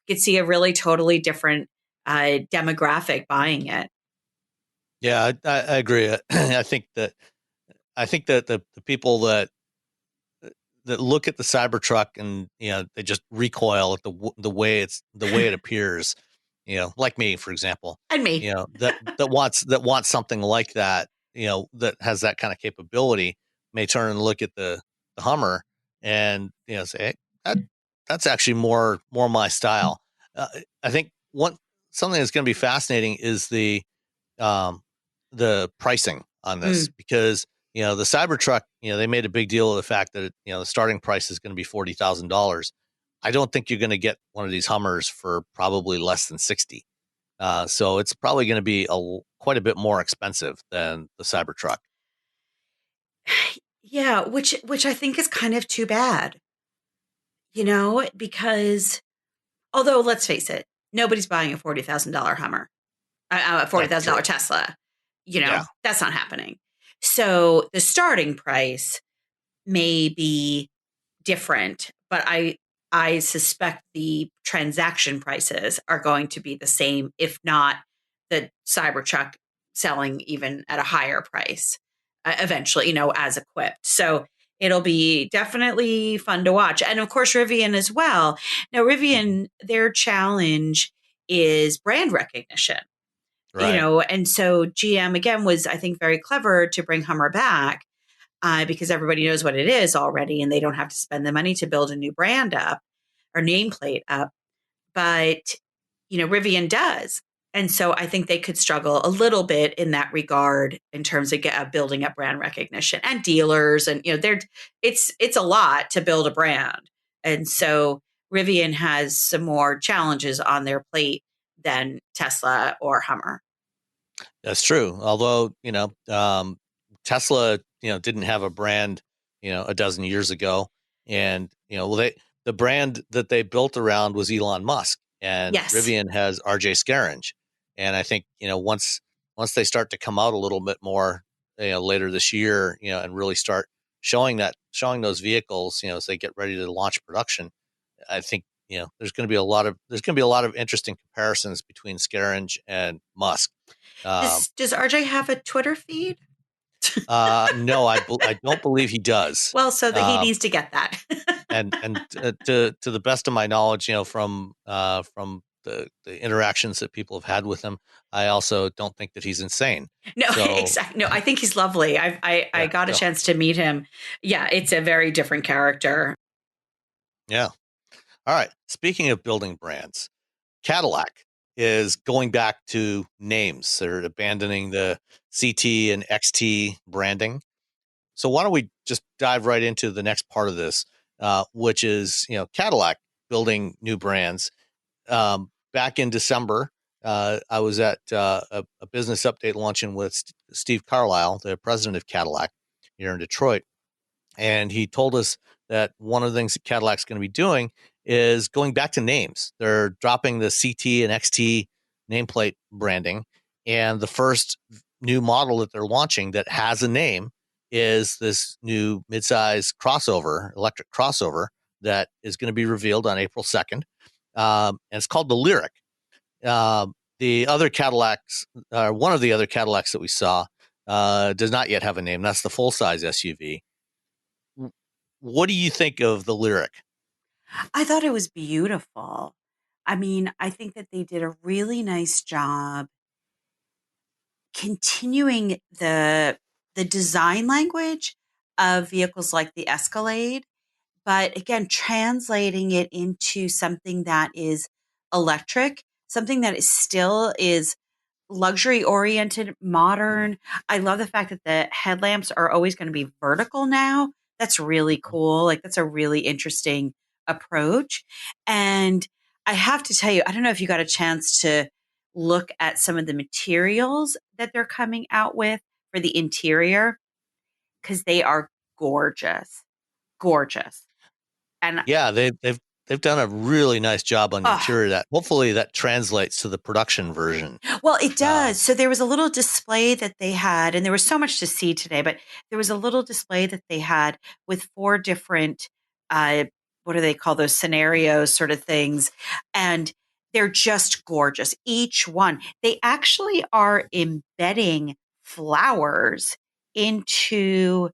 you could see a really totally different demographic buying it. Yeah, I agree. I think that the people that look at the Cybertruck and they just recoil at the way it appears. Like me, for example, And me. that wants something like that. That has that kind of capability may turn and look at the Hummer and say, hey, that's actually more my style. I think something that's going to be fascinating is um, the pricing on this because the Cybertruck, they made a big deal of the fact that the starting price is going to be $40,000. I don't think you're going to get one of these Hummers for probably less than 60. So it's probably going to be quite a bit more expensive than the Cybertruck. Yeah, which I think is kind of too bad, because although let's face it, nobody's buying a $40,000 Hummer, a $40,000 Tesla. That's not happening. So the starting price may be different, but I suspect the transaction prices are going to be the same, if not the Cybertruck selling even at a higher price eventually, as equipped. So it'll be definitely fun to watch. And of course, Rivian as well. Now, Rivian, their challenge is brand recognition. Right. And so GM again was, I think, very clever to bring Hummer back because everybody knows what it is already and they don't have to spend the money to build a new brand up or nameplate up. But, Rivian does. And so I think they could struggle a little bit in that regard in terms of building up brand recognition and dealers. And, it's a lot to build a brand. And so Rivian has some more challenges on their plate than Tesla or Hummer. That's true. Although, Tesla, didn't have a brand, a dozen years ago. And, the brand that they built around was Elon Musk, and Yes. Rivian has RJ Scaringe. And I think, once they start to come out a little bit more, later this year, and really start showing those vehicles, as they get ready to launch production, I think, there's going to be a lot of interesting comparisons between Scaringe and Musk. Does RJ have a Twitter feed? No, I don't believe he does. Well, so that he needs to get that. and to the best of my knowledge, from the interactions that people have had with him, I also don't think that he's insane. No, exactly. No, I think he's lovely. I got a chance to meet him. Yeah, it's a very different character. Yeah. All right. Speaking of building brands, Cadillac is going back to names. They're abandoning the CT and XT branding. So why don't we just dive right into the next part of this, which is, Cadillac building new brands. Back in December, I was at a business update luncheon with Steve Carlisle, the president of Cadillac here in Detroit. And he told us that one of the things that Cadillac's going to be doing is going back to names. They're dropping the CT and XT nameplate branding. And the first new model that they're launching that has a name is this new midsize electric crossover that is going to be revealed on April 2nd. And it's called the Lyric. The other Cadillacs, one of the other Cadillacs that we saw, does not yet have a name. That's the full-size SUV. What do you think of the Lyric? I thought it was beautiful. I mean, I think that they did a really nice job continuing the design language of vehicles like the Escalade, but again, translating it into something that is electric, something that is still is luxury oriented, modern. I love the fact that the headlamps are always going to be vertical now. That's really cool. Like that's a really interesting approach. And I have to tell you, I don't know if you got a chance to look at some of the materials that they're coming out with for the interior because they are gorgeous, gorgeous. And Yeah, they've done a really nice job on the oh, interior. That hopefully that translates to the production version. well, it Uh, does. So there was a little display that they had, and there was so much to see today, but there was a little display that they had with 4 different, uh, what do they call those scenarios sort of things? And they're just gorgeous. Each one, they actually are embedding flowers into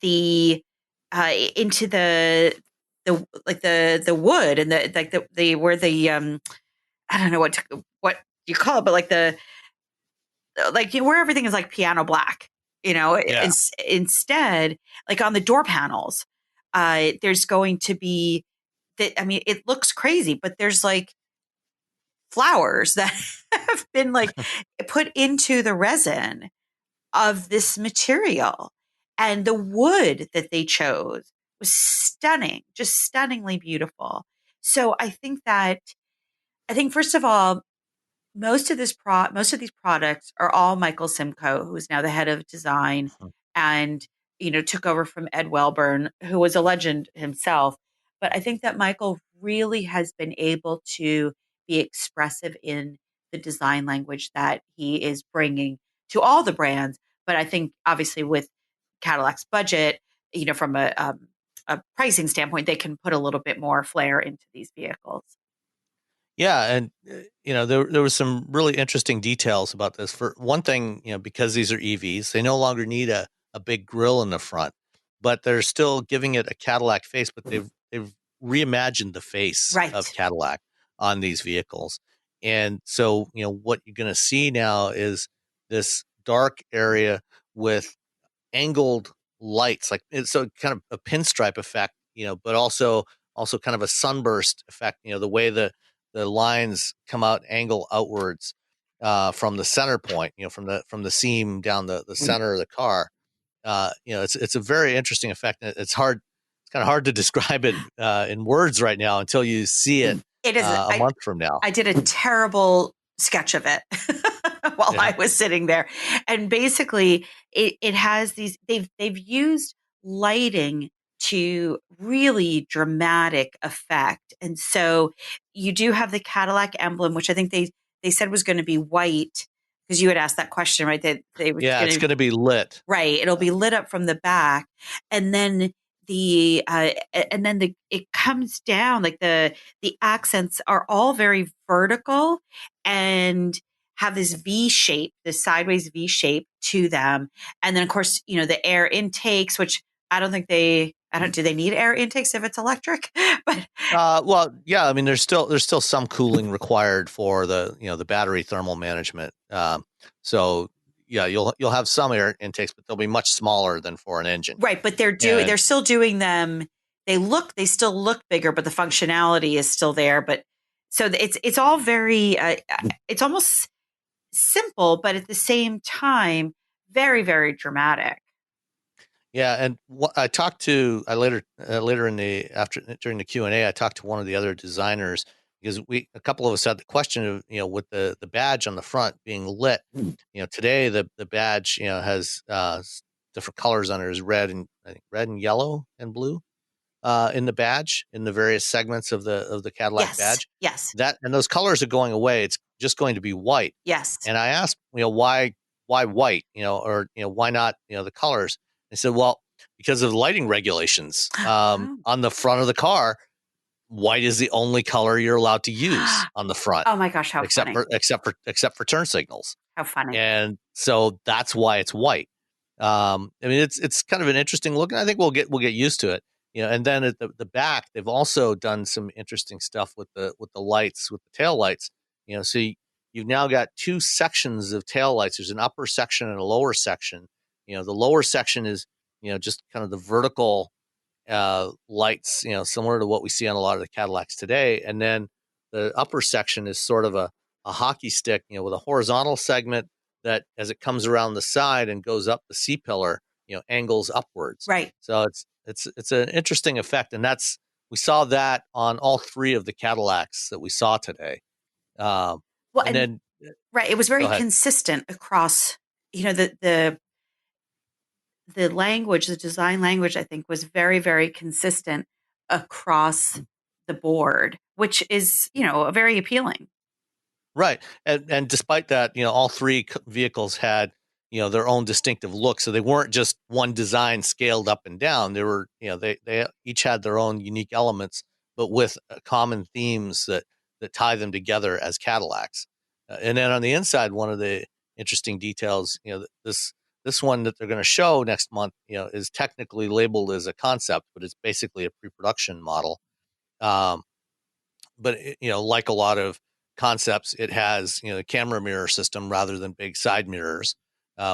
the, into the like the wood and the like the where the I don't know what you call it, but like the like where everything is like piano black, yeah. instead, like on the door panels, there's going to be that. I mean, it looks crazy, but there's like flowers that have been like put into the resin of this material. And the wood that they chose was stunning, just stunningly beautiful. So I think first of all, most of these products are all Michael Simcoe, who is now the head of design and took over from Ed Welburn, who was a legend himself. But I think that Michael really has been able to be expressive in the design language that he is bringing to all the brands. But I think obviously with Cadillac's budget, from a pricing standpoint, they can put a little bit more flair into these vehicles. Yeah, and there was some really interesting details about this. For one thing, because these are EVs, they no longer need a big grille in the front, but they're still giving it a Cadillac face. But they've reimagined the face of Right. Cadillac on these vehicles, and so what you're going to see now is this dark area with angled lights, like it's so kind of a pinstripe effect, but also kind of a sunburst effect. The way the lines come out, angle outwards from the center point, from the seam down the center of the car. It's a very interesting effect. It's hard. It's kind of hard to describe it in words right now until you see it It is. a month from now. I did a terrible sketch of it while Yeah. I was sitting there. And basically it has they've used lighting to really dramatic effect. And so you do have the Cadillac emblem, which I think they said was going to be white because you had asked that question, right? That they were Yeah, it's going to going to be lit. right. It'll be lit up from the back, and then the it comes down like the accents are all very vertical and have this V shape, this sideways V shape to them, and then of course the air intakes, which I don't do they need air intakes if it's electric, but Well, yeah. I mean, there's still some cooling required for the battery thermal management. So yeah, you'll have some air intakes, but they'll be much smaller than for an engine. right, but And they're still doing them. They still look bigger, but the functionality is still there. But so it's all very it's almost simple, but at the same time, very, very dramatic. yeah, and I later in the after during the Q&A, I talked to one of the other designers because a couple of us had the question of with the badge on the front being lit. Today the badge has different colors on it, is red and I think red and yellow and blue. In the badge, in the various segments of the Cadillac Yes, badge. yes, That and those colors are going away. It's just going to be white. yes. And I asked, why white, or why not, the colors? They said, well, because of lighting regulations Oh, on the front of the car, white is the only color you're allowed to use on the front, oh my gosh, how except funny! for turn signals. How funny! And so that's why it's white. I mean, it's kind of an interesting look, and I think we'll get used to it. And then at the back, they've also done some interesting stuff with the lights, with the tail lights. So you've now got two sections of tail lights. There's an upper section and a lower section. The lower section is just kind of the vertical lights, similar to what we see on a lot of the Cadillacs today. And then the upper section is sort of a hockey stick, with a horizontal segment that, as it comes around the side and goes up the C-pillar, angles upwards. Right. So it's an interesting effect, and we saw that on all three of the Cadillacs that we saw today. Well, and then right, it was very consistent across. The language, the design language, I think, was very, very consistent across the board, which is, very appealing. Right. And despite that, all three vehicles had, their own distinctive look. So they weren't just one design scaled up and down. They were, they each had their own unique elements, but with common themes that tie them together as Cadillacs. And then on the inside, one of the interesting details, this one that they're going to show next month, is technically labeled as a concept, but it's basically a pre-production model. But like a lot of concepts, it has the camera mirror system rather than big side mirrors,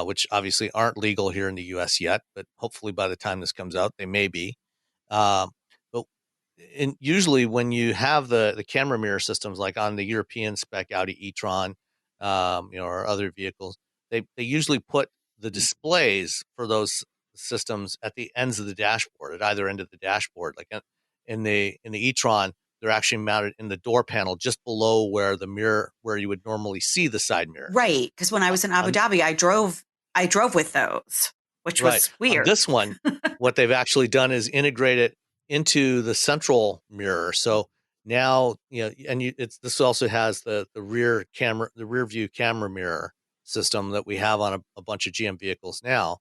which obviously aren't legal here in the U.S. yet, but hopefully by the time this comes out, they may be. But usually when you have the camera mirror systems, like on the European spec Audi e-tron, or other vehicles, they usually put the displays for those systems at the ends of the dashboard, at either end of the dashboard. Like in the e-tron, they're actually mounted in the door panel just below where you would normally see the side mirror. Right. Because when I was in Abu Dhabi, I drove with those, which was weird. On this one, what they've actually done is integrate it into the central mirror. So now, this also has the rear view camera mirror system that we have on a bunch of GM vehicles now.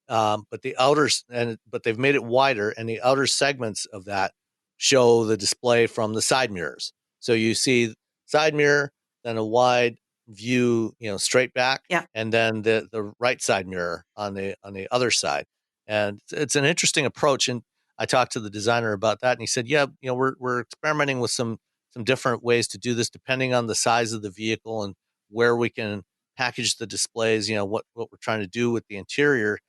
But they've made it wider, and the outer segments of that show the display from the side mirrors. So you see side mirror, then a wide view, straight back, and then the right side mirror on the other side. And it's an interesting approach. And I talked to the designer about that, and he said, "Yeah, we're experimenting with some different ways to do this, depending on the size of the vehicle and where we can package the displays. What we're trying to do with the interior."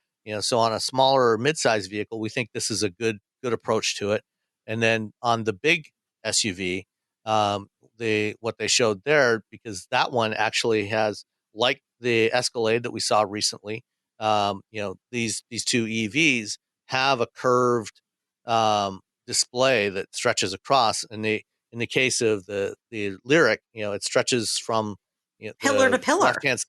So on a smaller or mid-sized vehicle, we think this is a good approach to it. And then on the big SUV, what they showed there, because that one actually has, like the Escalade that we saw recently, these two EVs have a curved display that stretches across. And in the case of the Lyriq, it stretches from pillar to pillar. Left-hand.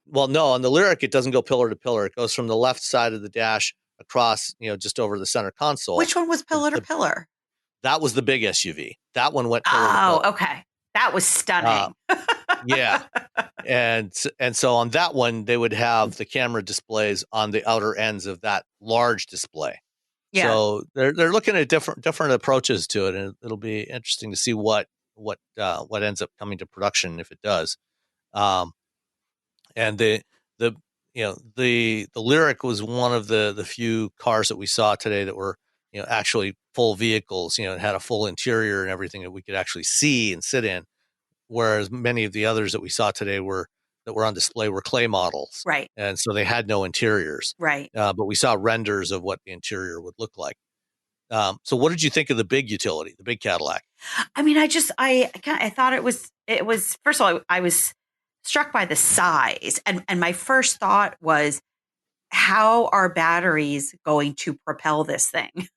Well, no, on the Lyriq, it doesn't go pillar to pillar. It goes from the left side of the dash across, just over the center console. Which one was pillar to pillar? That was the big SUV. That one went pillar to pillar. Oh, okay. That was stunning. Yeah. And so on that one, they would have the camera displays on the outer ends of that large display. Yeah. So they're looking at different approaches to it, and it'll be interesting to see what ends up coming to production if it does. And the Lyriq was one of the few cars that we saw today that were actually full vehicles. It had a full interior and everything that we could actually see and sit in, whereas many of the others that we saw today that were on display were clay models, right? And so they had no interiors, right? But we saw renders of what the interior would look like. So what did you think of the big utility, the big Cadillac? I mean, I thought it was first of all, I was struck by the size, and my first thought was, how are batteries going to propel this thing?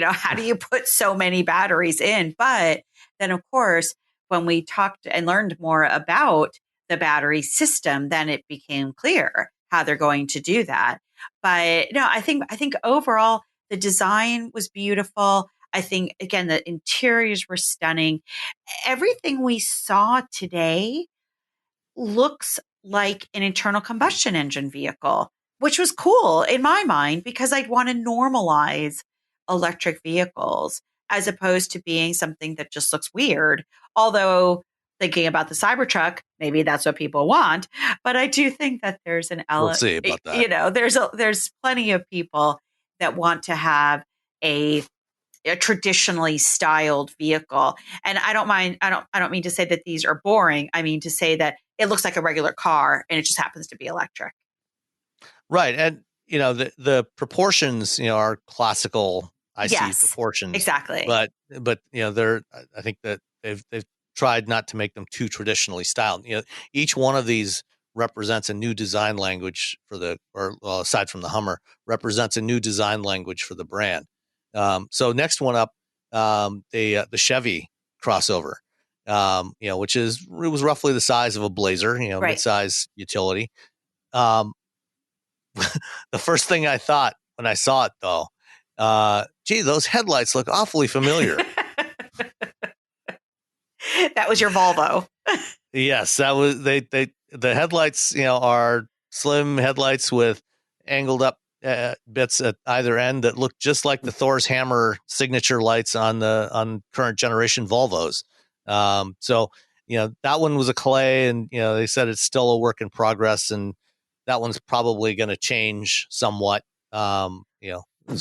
How do you put so many batteries in? But then, of course, when we talked and learned more about the battery system, then it became clear how they're going to do that. But no, I think overall the design was beautiful. I think, again, the interiors were stunning. Everything we saw today looks like an internal combustion engine vehicle, which was cool in my mind, because I'd want to normalize electric vehicles as opposed to being something that just looks weird. Although, thinking about the Cybertruck, maybe that's what people want. But I do think that there's an element. We'll see about that. There's plenty of people that want to have a traditionally styled vehicle. And I don't mind. I don't mean to say that these are boring. I mean to say that it looks like a regular car and it just happens to be electric. Right. And, the proportions, are classical ICE Yes, proportions. exactly. But I think that they've tried not to make them too traditionally styled. Each one of these represents a new design language aside from the Hummer, represents a new design language for the brand. So next one up, the Chevy crossover, which it was roughly the size of a Blazer, Right. midsize utility. The first thing I thought when I saw it, though, gee, those headlights look awfully familiar. That was your Volvo. Yes, that was the headlights, are slim headlights with angled up bits at either end that look just like the Thor's hammer signature lights on current generation Volvos. So that one was a clay, and they said it's still a work in progress, and that one's probably going to change somewhat. So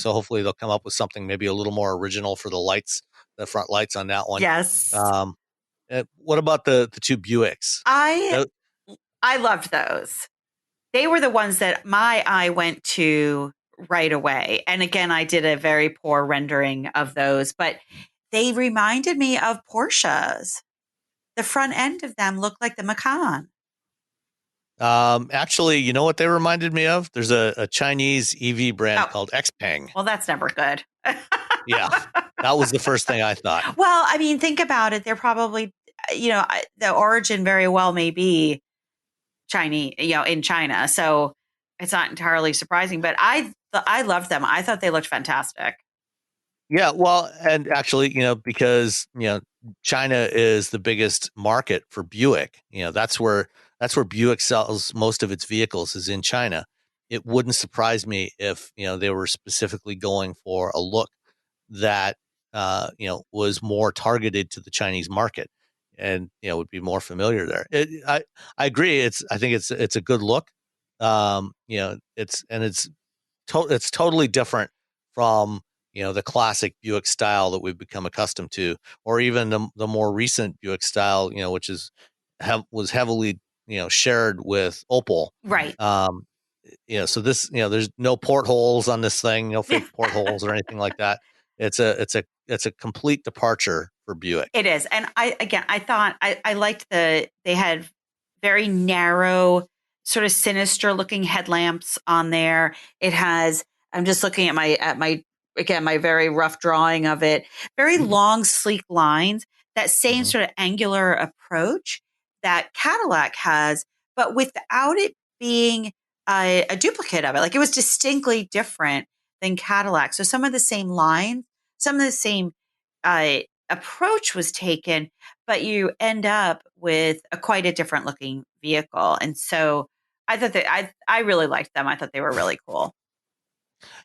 hopefully they'll come up with something maybe a little more original for the front lights on that one. Yes. What about the two Buicks? I loved those. They were the ones that my eye went to right away. And again, I did a very poor rendering of those, but they reminded me of Porsches. The front end of them looked like the Macan. Actually, you know what they reminded me of? There's a Chinese EV brand called XPeng. Well, that's never good. Yeah, that was the first thing I thought. Well, I mean, think about it. They're probably, the origin very well may be Chinese, in China. So it's not entirely surprising, but I loved them. I thought they looked fantastic. Yeah, well, and actually, because China is the biggest market for Buick. That's where Buick sells most of its vehicles, is in China. It wouldn't surprise me if they were specifically going for a look that was more targeted to the Chinese market, and would be more familiar there. I agree. I think it's a good look. It's totally different from the classic Buick style that we've become accustomed to, or even the more recent Buick style, which was heavily shared with Opel. Right. So this, there's no portholes on this thing, no fake portholes or anything like that. It's a complete departure for Buick. It is. And I thought I liked they had very narrow, sort of sinister looking headlamps on there. It has, I'm just looking at my very rough drawing of it, very long, sleek lines, that same sort of angular approach that Cadillac has, but without it being a duplicate of it. Like, it was distinctly different than Cadillac. So some of the same lines, some of the same approach was taken, but you end up with quite a different looking vehicle. And so I thought that I really liked them. I thought they were really cool.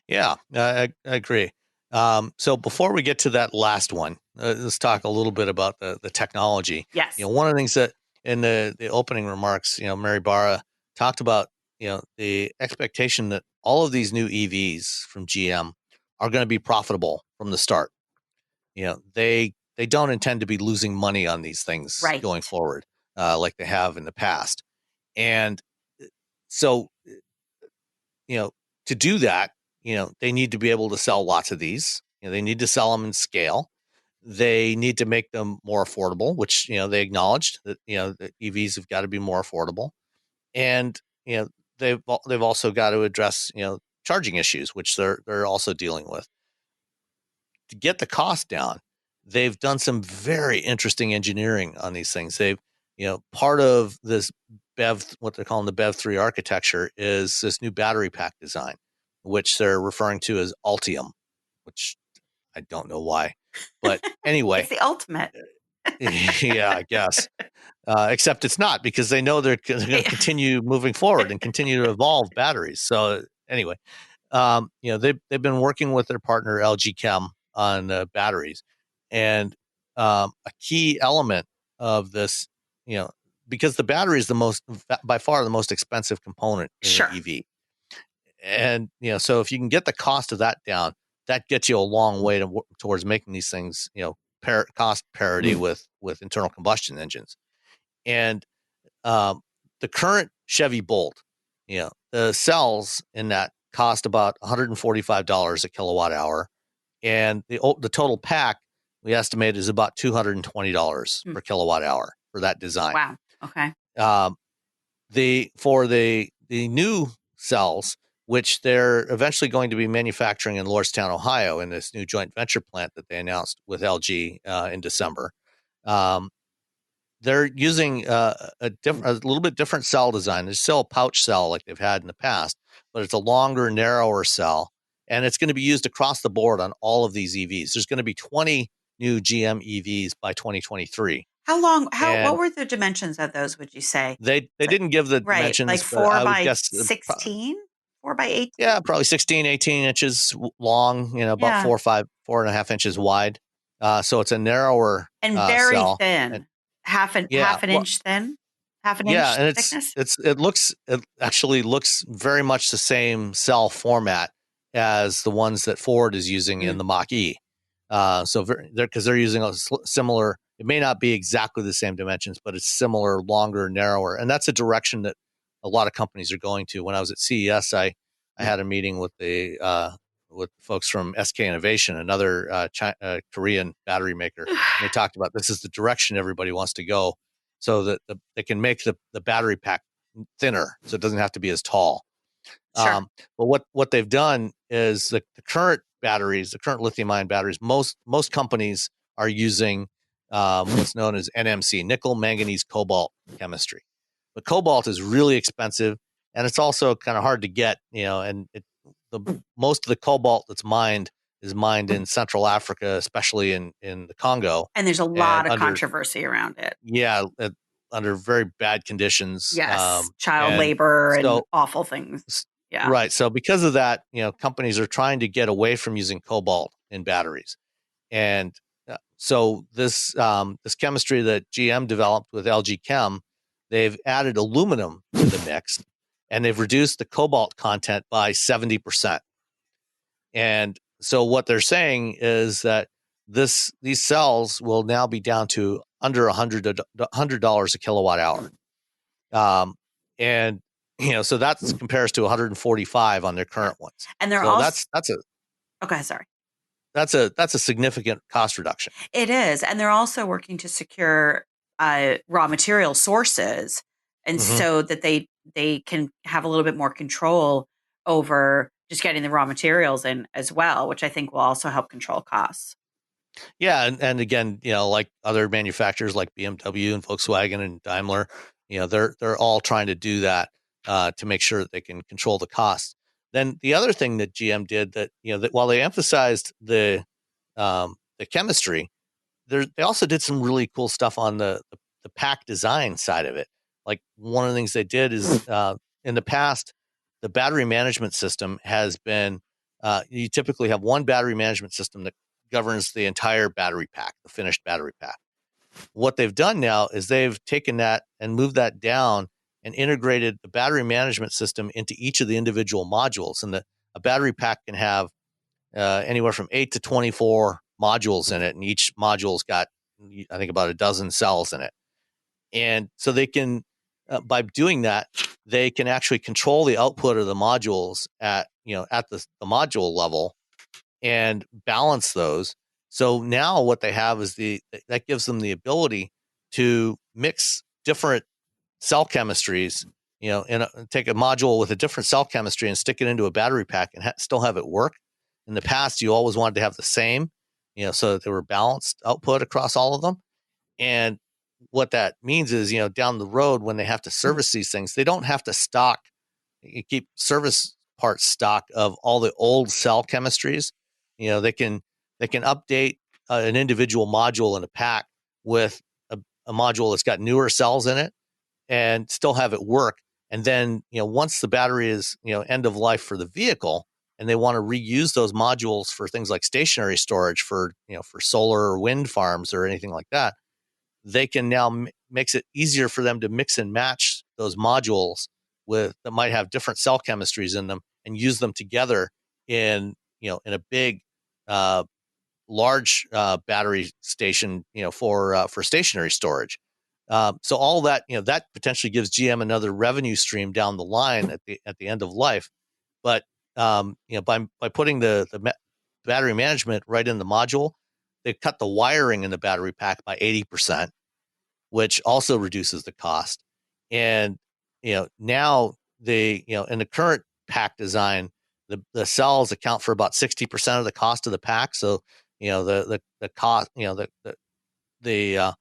Yeah, I agree. So before we get to that last one, let's talk a little bit about the technology. Yes. One of the things that in the opening remarks, Mary Barra talked about, the expectation that all of these new EVs from GM are going to be profitable from the start. They don't intend to be losing money on these things going forward, like they have in the past. And so, to do that, they need to be able to sell lots of these. They need to sell them in scale. They need to make them more affordable, which, they acknowledged that, the EVs have got to be more affordable. And, they've also got to address, charging issues, which they're also dealing with. To get the cost down, they've done some very interesting engineering on these things. They've, part of this what they're calling the BEV3 architecture is this new battery pack design, which they're referring to as Ultium, which I don't know why, but anyway, it's the ultimate. Yeah, I guess. Except it's not, because they know they're going to continue moving forward and continue to evolve batteries. So anyway, they've been working with their partner LG Chem on batteries, and a key element of this, because the battery is by far the most expensive component in an EV, and so if you can get the cost of that down, that gets you a long way towards making these things, cost parity with internal combustion engines. And the current Chevy Bolt, the cells in that cost about $145 a kilowatt hour, and the total pack we estimate is about $220 per kilowatt hour for that design. Wow. Okay. For the new cells, which they're eventually going to be manufacturing in Lordstown, Ohio, in this new joint venture plant that they announced with LG in December. They're using a little bit different cell design. It's still a pouch cell like they've had in the past, but it's a longer, narrower cell, and it's going to be used across the board on all of these EVs. There's going to be 20 new GM EVs by 2023. How long? What were the dimensions of those? Would you say they didn't give the dimensions, like 4 but I would by guess 16, 4 by 18? Yeah, probably 16, 18 inches long. About 4.5 inches wide. So it's a narrower and very cell. thin, and, half an inch thin, half an inch and thickness. it actually looks very much the same cell format as the ones that Ford is using in the Mach-E. Because they're using a similar. It may not be exactly the same dimensions, but it's similar, longer, narrower, and that's a direction that a lot of companies are going to. When I was at CES, I had a meeting with with folks from SK Innovation, another Korean battery maker. And they talked about this is the direction everybody wants to go, so that they can make the battery pack thinner, so it doesn't have to be as tall. Sure. But what they've done is the current batteries, the current lithium-ion batteries, most companies are using what's known as NMC, nickel, manganese, cobalt chemistry. But cobalt is really expensive, and it's also kind of hard to get. And most of the cobalt that's mined is mined in Central Africa, especially in the Congo. And there's a lot of controversy around it. Yeah, under very bad conditions. Yes, child labor and awful things. Yeah. Right. So because of that, companies are trying to get away from using cobalt in batteries. And so this chemistry that GM developed with LG Chem, they've added aluminum to the mix, and they've reduced the cobalt content by 70%. And so what they're saying is that these cells will now be down to under $100 a kilowatt hour. And so that compares to 145 on their current ones. And they're that's a significant cost reduction. It is. And they're also working to secure raw material sources, and so that they can have a little bit more control over just getting the raw materials in as well, which I think will also help control costs. Yeah, and again, like other manufacturers like BMW and Volkswagen and Daimler, they're all trying to do that to make sure that they can control the costs. Then the other thing that GM did that while they emphasized the chemistry, they also did some really cool stuff on the pack design side of it. Like one of the things they did is in the past, the battery management system has been you typically have one battery management system that governs the entire battery pack, the finished battery pack. What they've done now is they've taken that and moved that down and integrated the battery management system into each of the individual modules. And a battery pack can have anywhere from 8 to 24 modules in it, and each module's got, I think, about a dozen cells in it. And so they can, by doing that, they can actually control the output of the modules at the module level and balance those. So now what they have is that gives them the ability to mix different cell chemistries, and take a module with a different cell chemistry and stick it into a battery pack and still have it work. In the past, you always wanted to have the same, so that they were balanced output across all of them. And what that means is, down the road when they have to service these things, they don't have to keep service parts stock of all the old cell chemistries. They can update an individual module in a pack with a module that's got newer cells in it and still have it work. And then, once the battery is, end of life for the vehicle, and they want to reuse those modules for things like stationary storage for solar or wind farms or anything like that, they can now makes it easier for them to mix and match those modules that might have different cell chemistries in them and use them together in a big, large battery station, for stationary storage. So all that, that potentially gives GM another revenue stream down the line at the end of life. But by putting the battery management right in the module. They cut the wiring in the battery pack by 80%, which also reduces the cost. And, now in the current pack design, the cells account for about 60% of the cost of the pack. So, the cost, the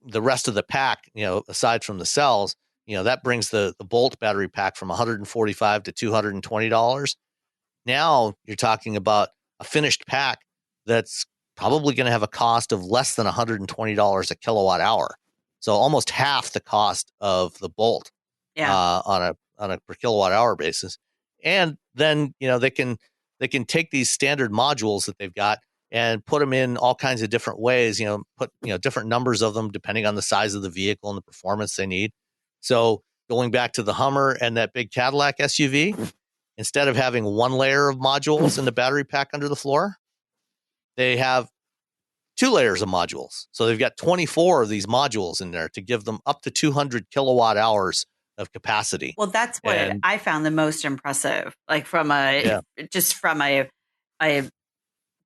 the rest of the pack, aside from the cells, that brings the Bolt battery pack from $145 to $220. Now you're talking about a finished pack that's probably going to have a cost of less than $120 a kilowatt hour. So almost half the cost of the Bolt on a per kilowatt hour basis. And then, they can take these standard modules that they've got and put them in all kinds of different ways, put, different numbers of them depending on the size of the vehicle and the performance they need. So going back to the Hummer and that big Cadillac SUV, instead of having one layer of modules in the battery pack under the floor, they have 2 layers of modules. So they've got 24 of these modules in there to give them up to 200 kilowatt hours of capacity. Well, that's what I found the most impressive, like from a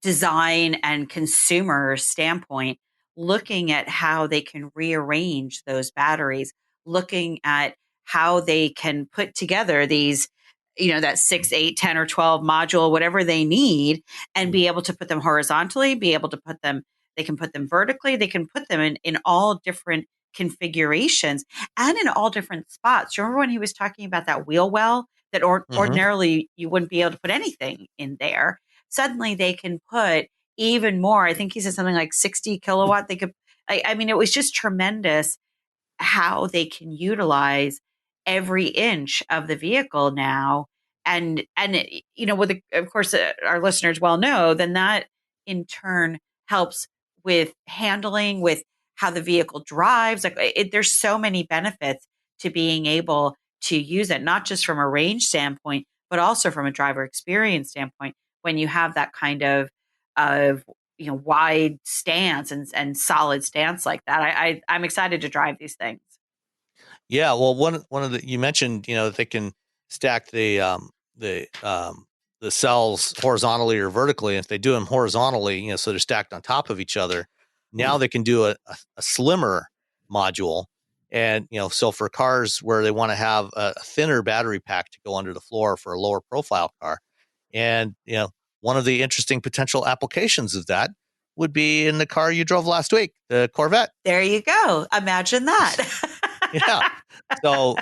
design and consumer standpoint, looking at how they can rearrange those batteries, looking at how they can put together these, that 6, 8, 10, or 12 module, whatever they need, and be able to put them horizontally, they can put them vertically, they can put them in all different configurations and in all different spots. Remember when he was talking about that wheel well that ordinarily you wouldn't be able to put anything in there? Suddenly they can put even more. I think he said something like 60 kilowatt. They could, it was just tremendous how they can utilize every inch of the vehicle now. And of course, our listeners well know, then that in turn helps with handling, with how the vehicle drives. There's so many benefits to being able to use it, not just from a range standpoint, but also from a driver experience standpoint. When you have that kind of wide stance and solid stance like that, I'm excited to drive these things. Yeah, well, one of the, you mentioned, that they can stack the cells horizontally or vertically. And if they do them horizontally, so they're stacked on top of each other. Now they can do a slimmer module. And, so for cars where they want to have a thinner battery pack to go under the floor for a lower profile car. And, one of the interesting potential applications of that would be in the car you drove last week, the Corvette. There you go. Imagine that. Yeah. So,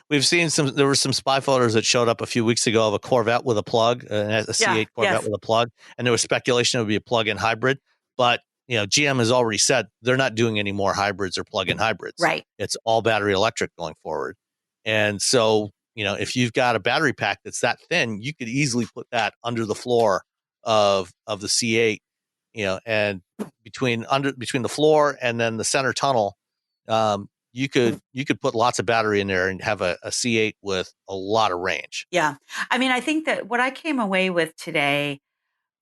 we've seen there were some spy photos that showed up a few weeks ago of a Corvette with a plug, a C8 Corvette with a plug. And there was speculation it would be a plug-in hybrid. But, GM has already said they're not doing any more hybrids or plug-in hybrids. Right. It's all battery electric going forward. And so, if you've got a battery pack that's that thin, you could easily put that under the floor of the C8, and between the floor and then the center tunnel, you could put lots of battery in there and have a C8 with a lot of range. Yeah. I think that what I came away with today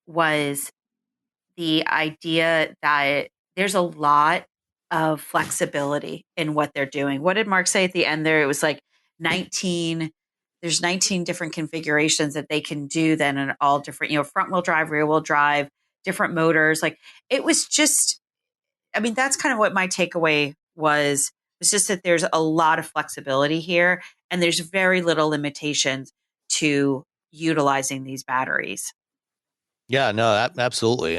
was the idea that there's a lot of flexibility in what they're doing. What did Mark say at the end there? It was like 19, there's 19 different configurations that they can do then in all different, front wheel drive, rear wheel drive, different motors. Like it was just, that's kind of what my takeaway was. It's just that there's a lot of flexibility here and there's very little limitations to utilizing these batteries. Yeah, no, absolutely.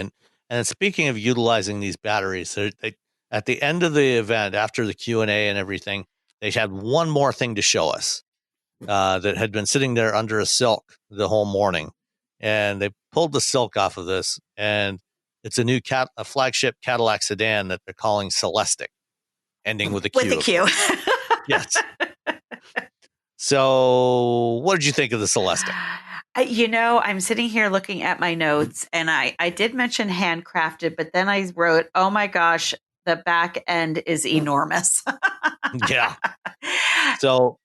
And speaking of utilizing these batteries, they at the end of the event, after the Q&A and everything, they had one more thing to show us that had been sitting there under a silk the whole morning. And they pulled the silk off of this, and it's a flagship Cadillac sedan that they're calling Celestiq, ending with a Q. With a Q. Yes. So what did you think of the Celestiq? I'm sitting here looking at my notes, and I did mention handcrafted, but then I wrote, oh my gosh, the back end is enormous. Yeah. So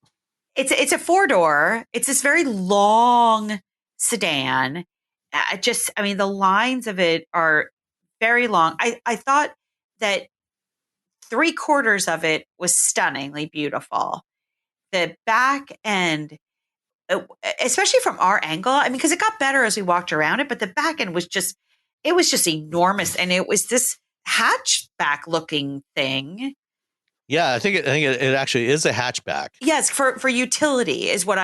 it's a 4-door. It's this very long sedan. The lines of it are very long. I thought that 3/4 of it was stunningly beautiful. The back end, especially from our angle. I mean, because it got better as we walked around it, but the back end was just enormous, and it was this hatchback looking thing. Yeah, I think it actually is a hatchback. Yes, for utility is what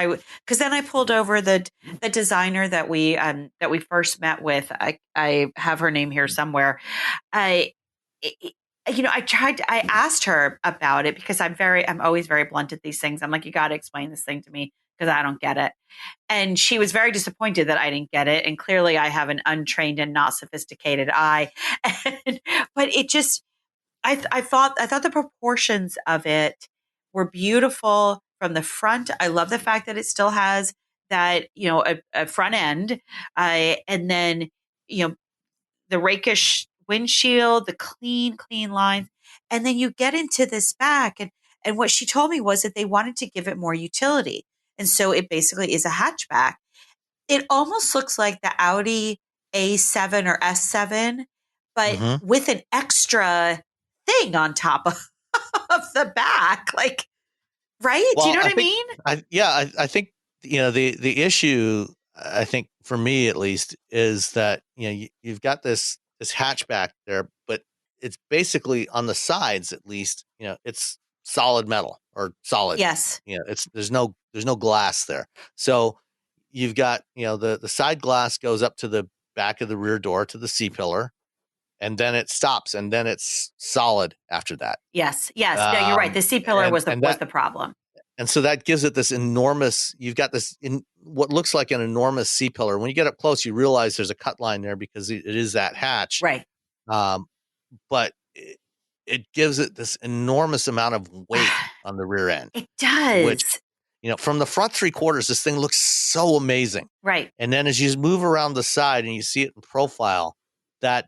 because then I pulled over the designer that we first met with. I have her name here somewhere. I I asked her about it because I'm always very blunt at these things. I'm like, you got to explain this thing to me because I don't get it. And she was very disappointed that I didn't get it. And clearly I have an untrained and not sophisticated eye. But it just, I thought the proportions of it were beautiful from the front. I love the fact that it still has that, a front end. And then, the rakish windshield, the clean lines. And then you get into this back. And what she told me was that they wanted to give it more utility. And so it basically is a hatchback. It almost looks like the Audi A7 or S7, but with an extra thing on top of the back. Like, right? Well, do you know what I mean? I think, the issue, I think for me at least, is that, you've got this hatchback there, but it's basically on the sides, at least, it's solid metal or solid. Yes. There's no glass there. So you've got, the side glass goes up to the back of the rear door to the C-pillar, and then it stops, and then it's solid after that. Yes. No, you're right. The C-pillar was the problem. And so that gives it this enormous, you've got this in what looks like an enormous C-pillar. When you get up close, you realize there's a cut line there because it is that hatch. Right. But it gives it this enormous amount of weight on the rear end. It does. Which, from the front 3/4, this thing looks so amazing. Right. And then as you move around the side and you see it in profile, that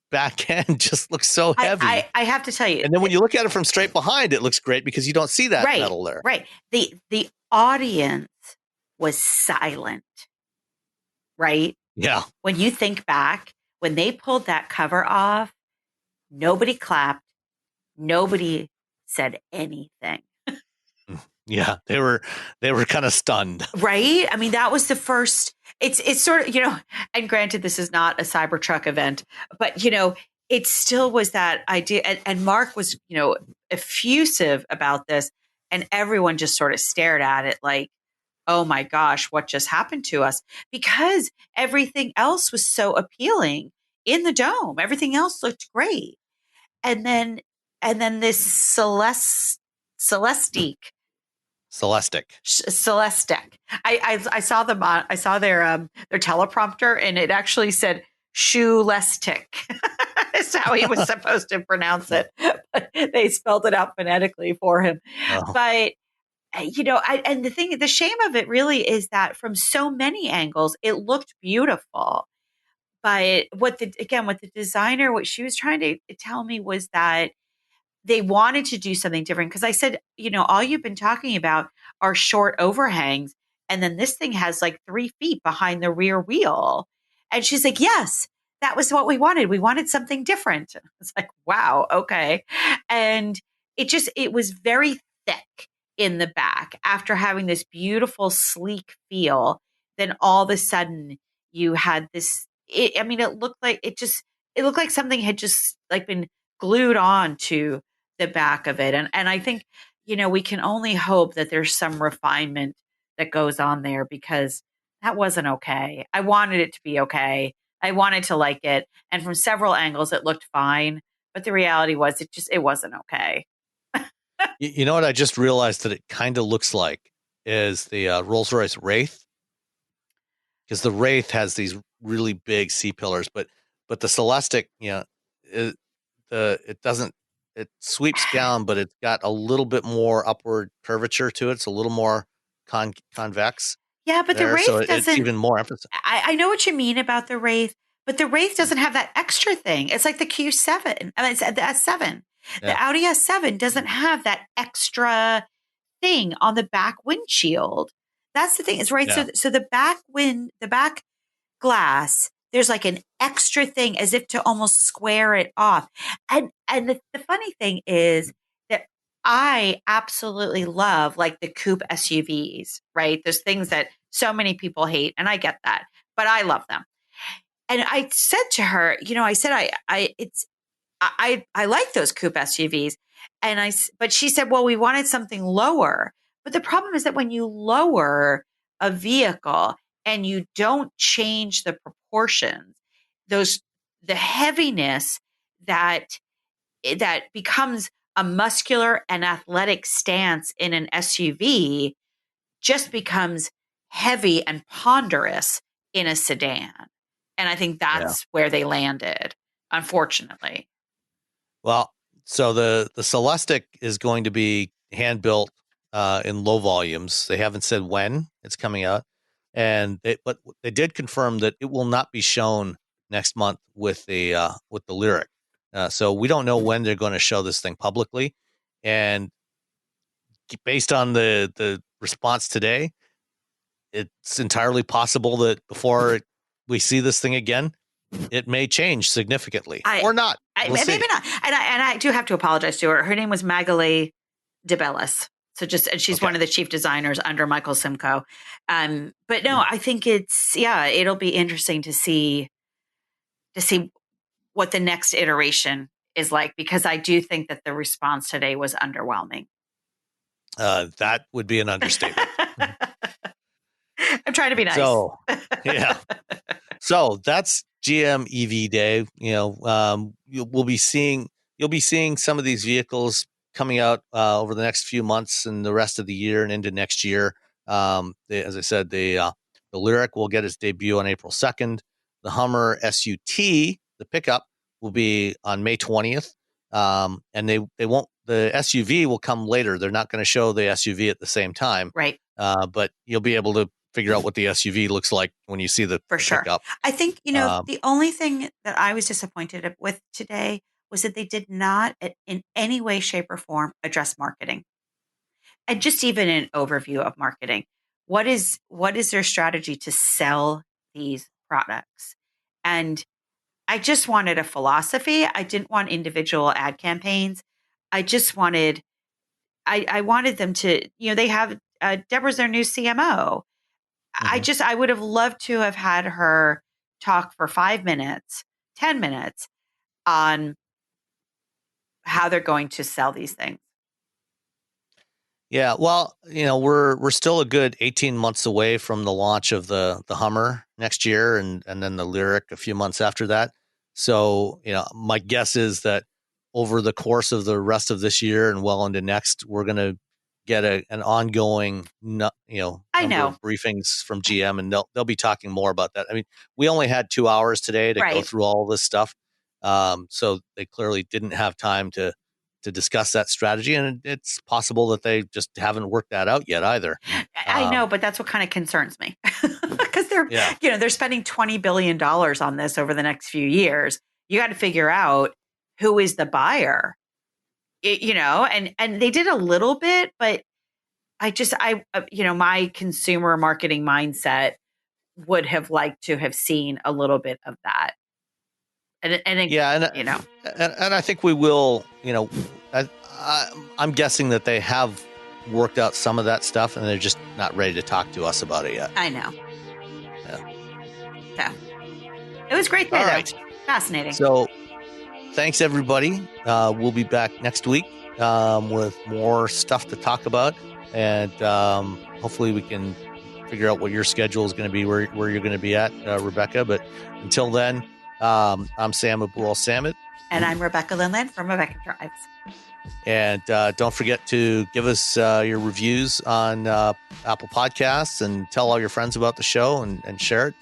back end just looks so heavy. I have to tell you. And then when you look at it from straight behind, it looks great because you don't see that metal there. Right. The audience was silent. Right? Yeah. When you think back, when they pulled that cover off, nobody clapped. Nobody said anything. Yeah, they were kind of stunned. Right? I mean, that was the first. It's sort of, and granted, this is not a Cybertruck event, but, it still was that idea. And Mark was, effusive about this, and everyone just sort of stared at it like, oh my gosh, what just happened to us? Because everything else was so appealing in the dome. Everything else looked great. And then this Celestic. I saw them on. I saw their teleprompter, and it actually said "shoelestic." That's how he was supposed to pronounce it. They spelled it out phonetically for him. Oh. But and the shame of it really is that from so many angles, it looked beautiful. But what the designer, what she was trying to tell me was that they wanted to do something different. Because I said, all you've been talking about are short overhangs. And then this thing has like 3 feet behind the rear wheel. And she's like, yes, that was what we wanted. We wanted something different. It's like, wow, okay. And it was very thick in the back after having this beautiful, sleek feel. Then all of a sudden you had this, it looked like something had just like been glued on to the back of it. And I think, we can only hope that there's some refinement that goes on there, because that wasn't okay. I wanted it to be okay. I wanted to like it. And from several angles, it looked fine. But the reality was it wasn't okay. You know what I just realized that it kind of looks like is the Rolls-Royce Wraith. Because the Wraith has these really big C-pillars, but the Celestic, it sweeps down, but it's got a little bit more upward curvature to it. It's a little more convex. Yeah, but the Wraith doesn't. It's even more emphasis. I know what you mean about the Wraith, but the Wraith doesn't have that extra thing. It's like the Q7. I mean, it's the S7. Yeah. The Audi S7 doesn't have that extra thing on the back windshield. That's the thing. It's right. Yeah. So the back glass, there's like an extra thing as if to almost square it off. And the funny thing is that I absolutely love like the coupe SUVs, right? Those things that so many people hate, and I get that, but I love them. And I said to her, I said, I like those coupe SUVs. But she said, well, we wanted something lower. But the problem is that when you lower a vehicle and you don't change the proportions, the heaviness that becomes a muscular and athletic stance in an SUV just becomes heavy and ponderous in a sedan. And I think Yeah. that's where they landed, unfortunately. Well, so the Celestiq is going to be hand built in low volumes. They haven't said when it's coming out, but they did confirm that it will not be shown next month with the Lyriq. So we don't know when they're going to show this thing publicly, and based on the response today, it's entirely possible that before we see this thing again, it may change significantly or not. We'll see. Maybe not. And I do have to apologize to her. Her name was Magali DeBellis. And she's one of the chief designers under Michael Simcoe. But no, I think it'll be interesting to see what the next iteration is like, because I do think that the response today was underwhelming. That would be an understatement. I'm trying to be nice. So, yeah. So that's GM EV Day. You'll be seeing some of these vehicles coming out over the next few months and the rest of the year and into next year. As I said, the Lyriq will get its debut on April 2nd. The Hummer SUT, the pickup, will be on May 20th. And they won't. The SUV will come later. They're not going to show the SUV at the same time, right? But you'll be able to figure out what the SUV looks like when you see the pickup. I think, the only thing that I was disappointed with today was that they did not in any way, shape, or form address marketing. And just even an overview of marketing. What is their strategy to sell these products? And I just wanted a philosophy. I didn't want individual ad campaigns. I just wanted, I wanted them to, they have, Deborah's their new CMO. Mm-hmm. I would have loved to have had her talk for 5 minutes, 10 minutes on how they're going to sell these things. Yeah, well, we're still a good 18 months away from the launch of the Hummer next year, and then the Lyriq a few months after that. So, my guess is that over the course of the rest of this year and well into next, we're going to get an ongoing, number of briefings from GM, and they'll be talking more about that. I mean, we only had 2 hours today to go through all this stuff, so they clearly didn't have time to discuss that strategy, and it's possible that they just haven't worked that out yet either. I know, but that's what kind of concerns me, because they're spending $20 billion on this over the next few years. You got to figure out who is the buyer, and they did a little bit, but my consumer marketing mindset would have liked to have seen a little bit of that. And I think we will, I'm guessing that they have worked out some of that stuff and they're just not ready to talk to us about it yet. I know. Yeah. It was great. All right. Fascinating. So thanks everybody. We'll be back next week with more stuff to talk about, and hopefully we can figure out what your schedule is going to be, where you're going to be at, Rebecca. But until then, I'm Sam Abul-Samad. And I'm Rebecca Lindland from Rebecca Drives. And don't forget to give us your reviews on Apple Podcasts, and tell all your friends about the show, and share it,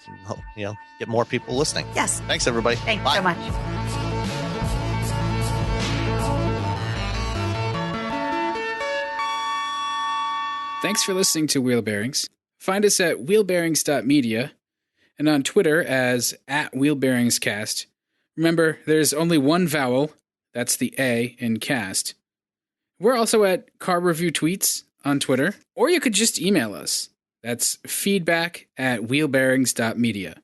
and get more people listening. Yes. Thanks, everybody. Thanks so much. Thanks for listening to Wheel Bearings. Find us at wheelbearings.media and on Twitter as @WheelBearingsCast. Remember, there's only one vowel, that's the A in cast. We're also at Car Review Tweets on Twitter, or you could just email us. That's feedback@wheelbearings.media.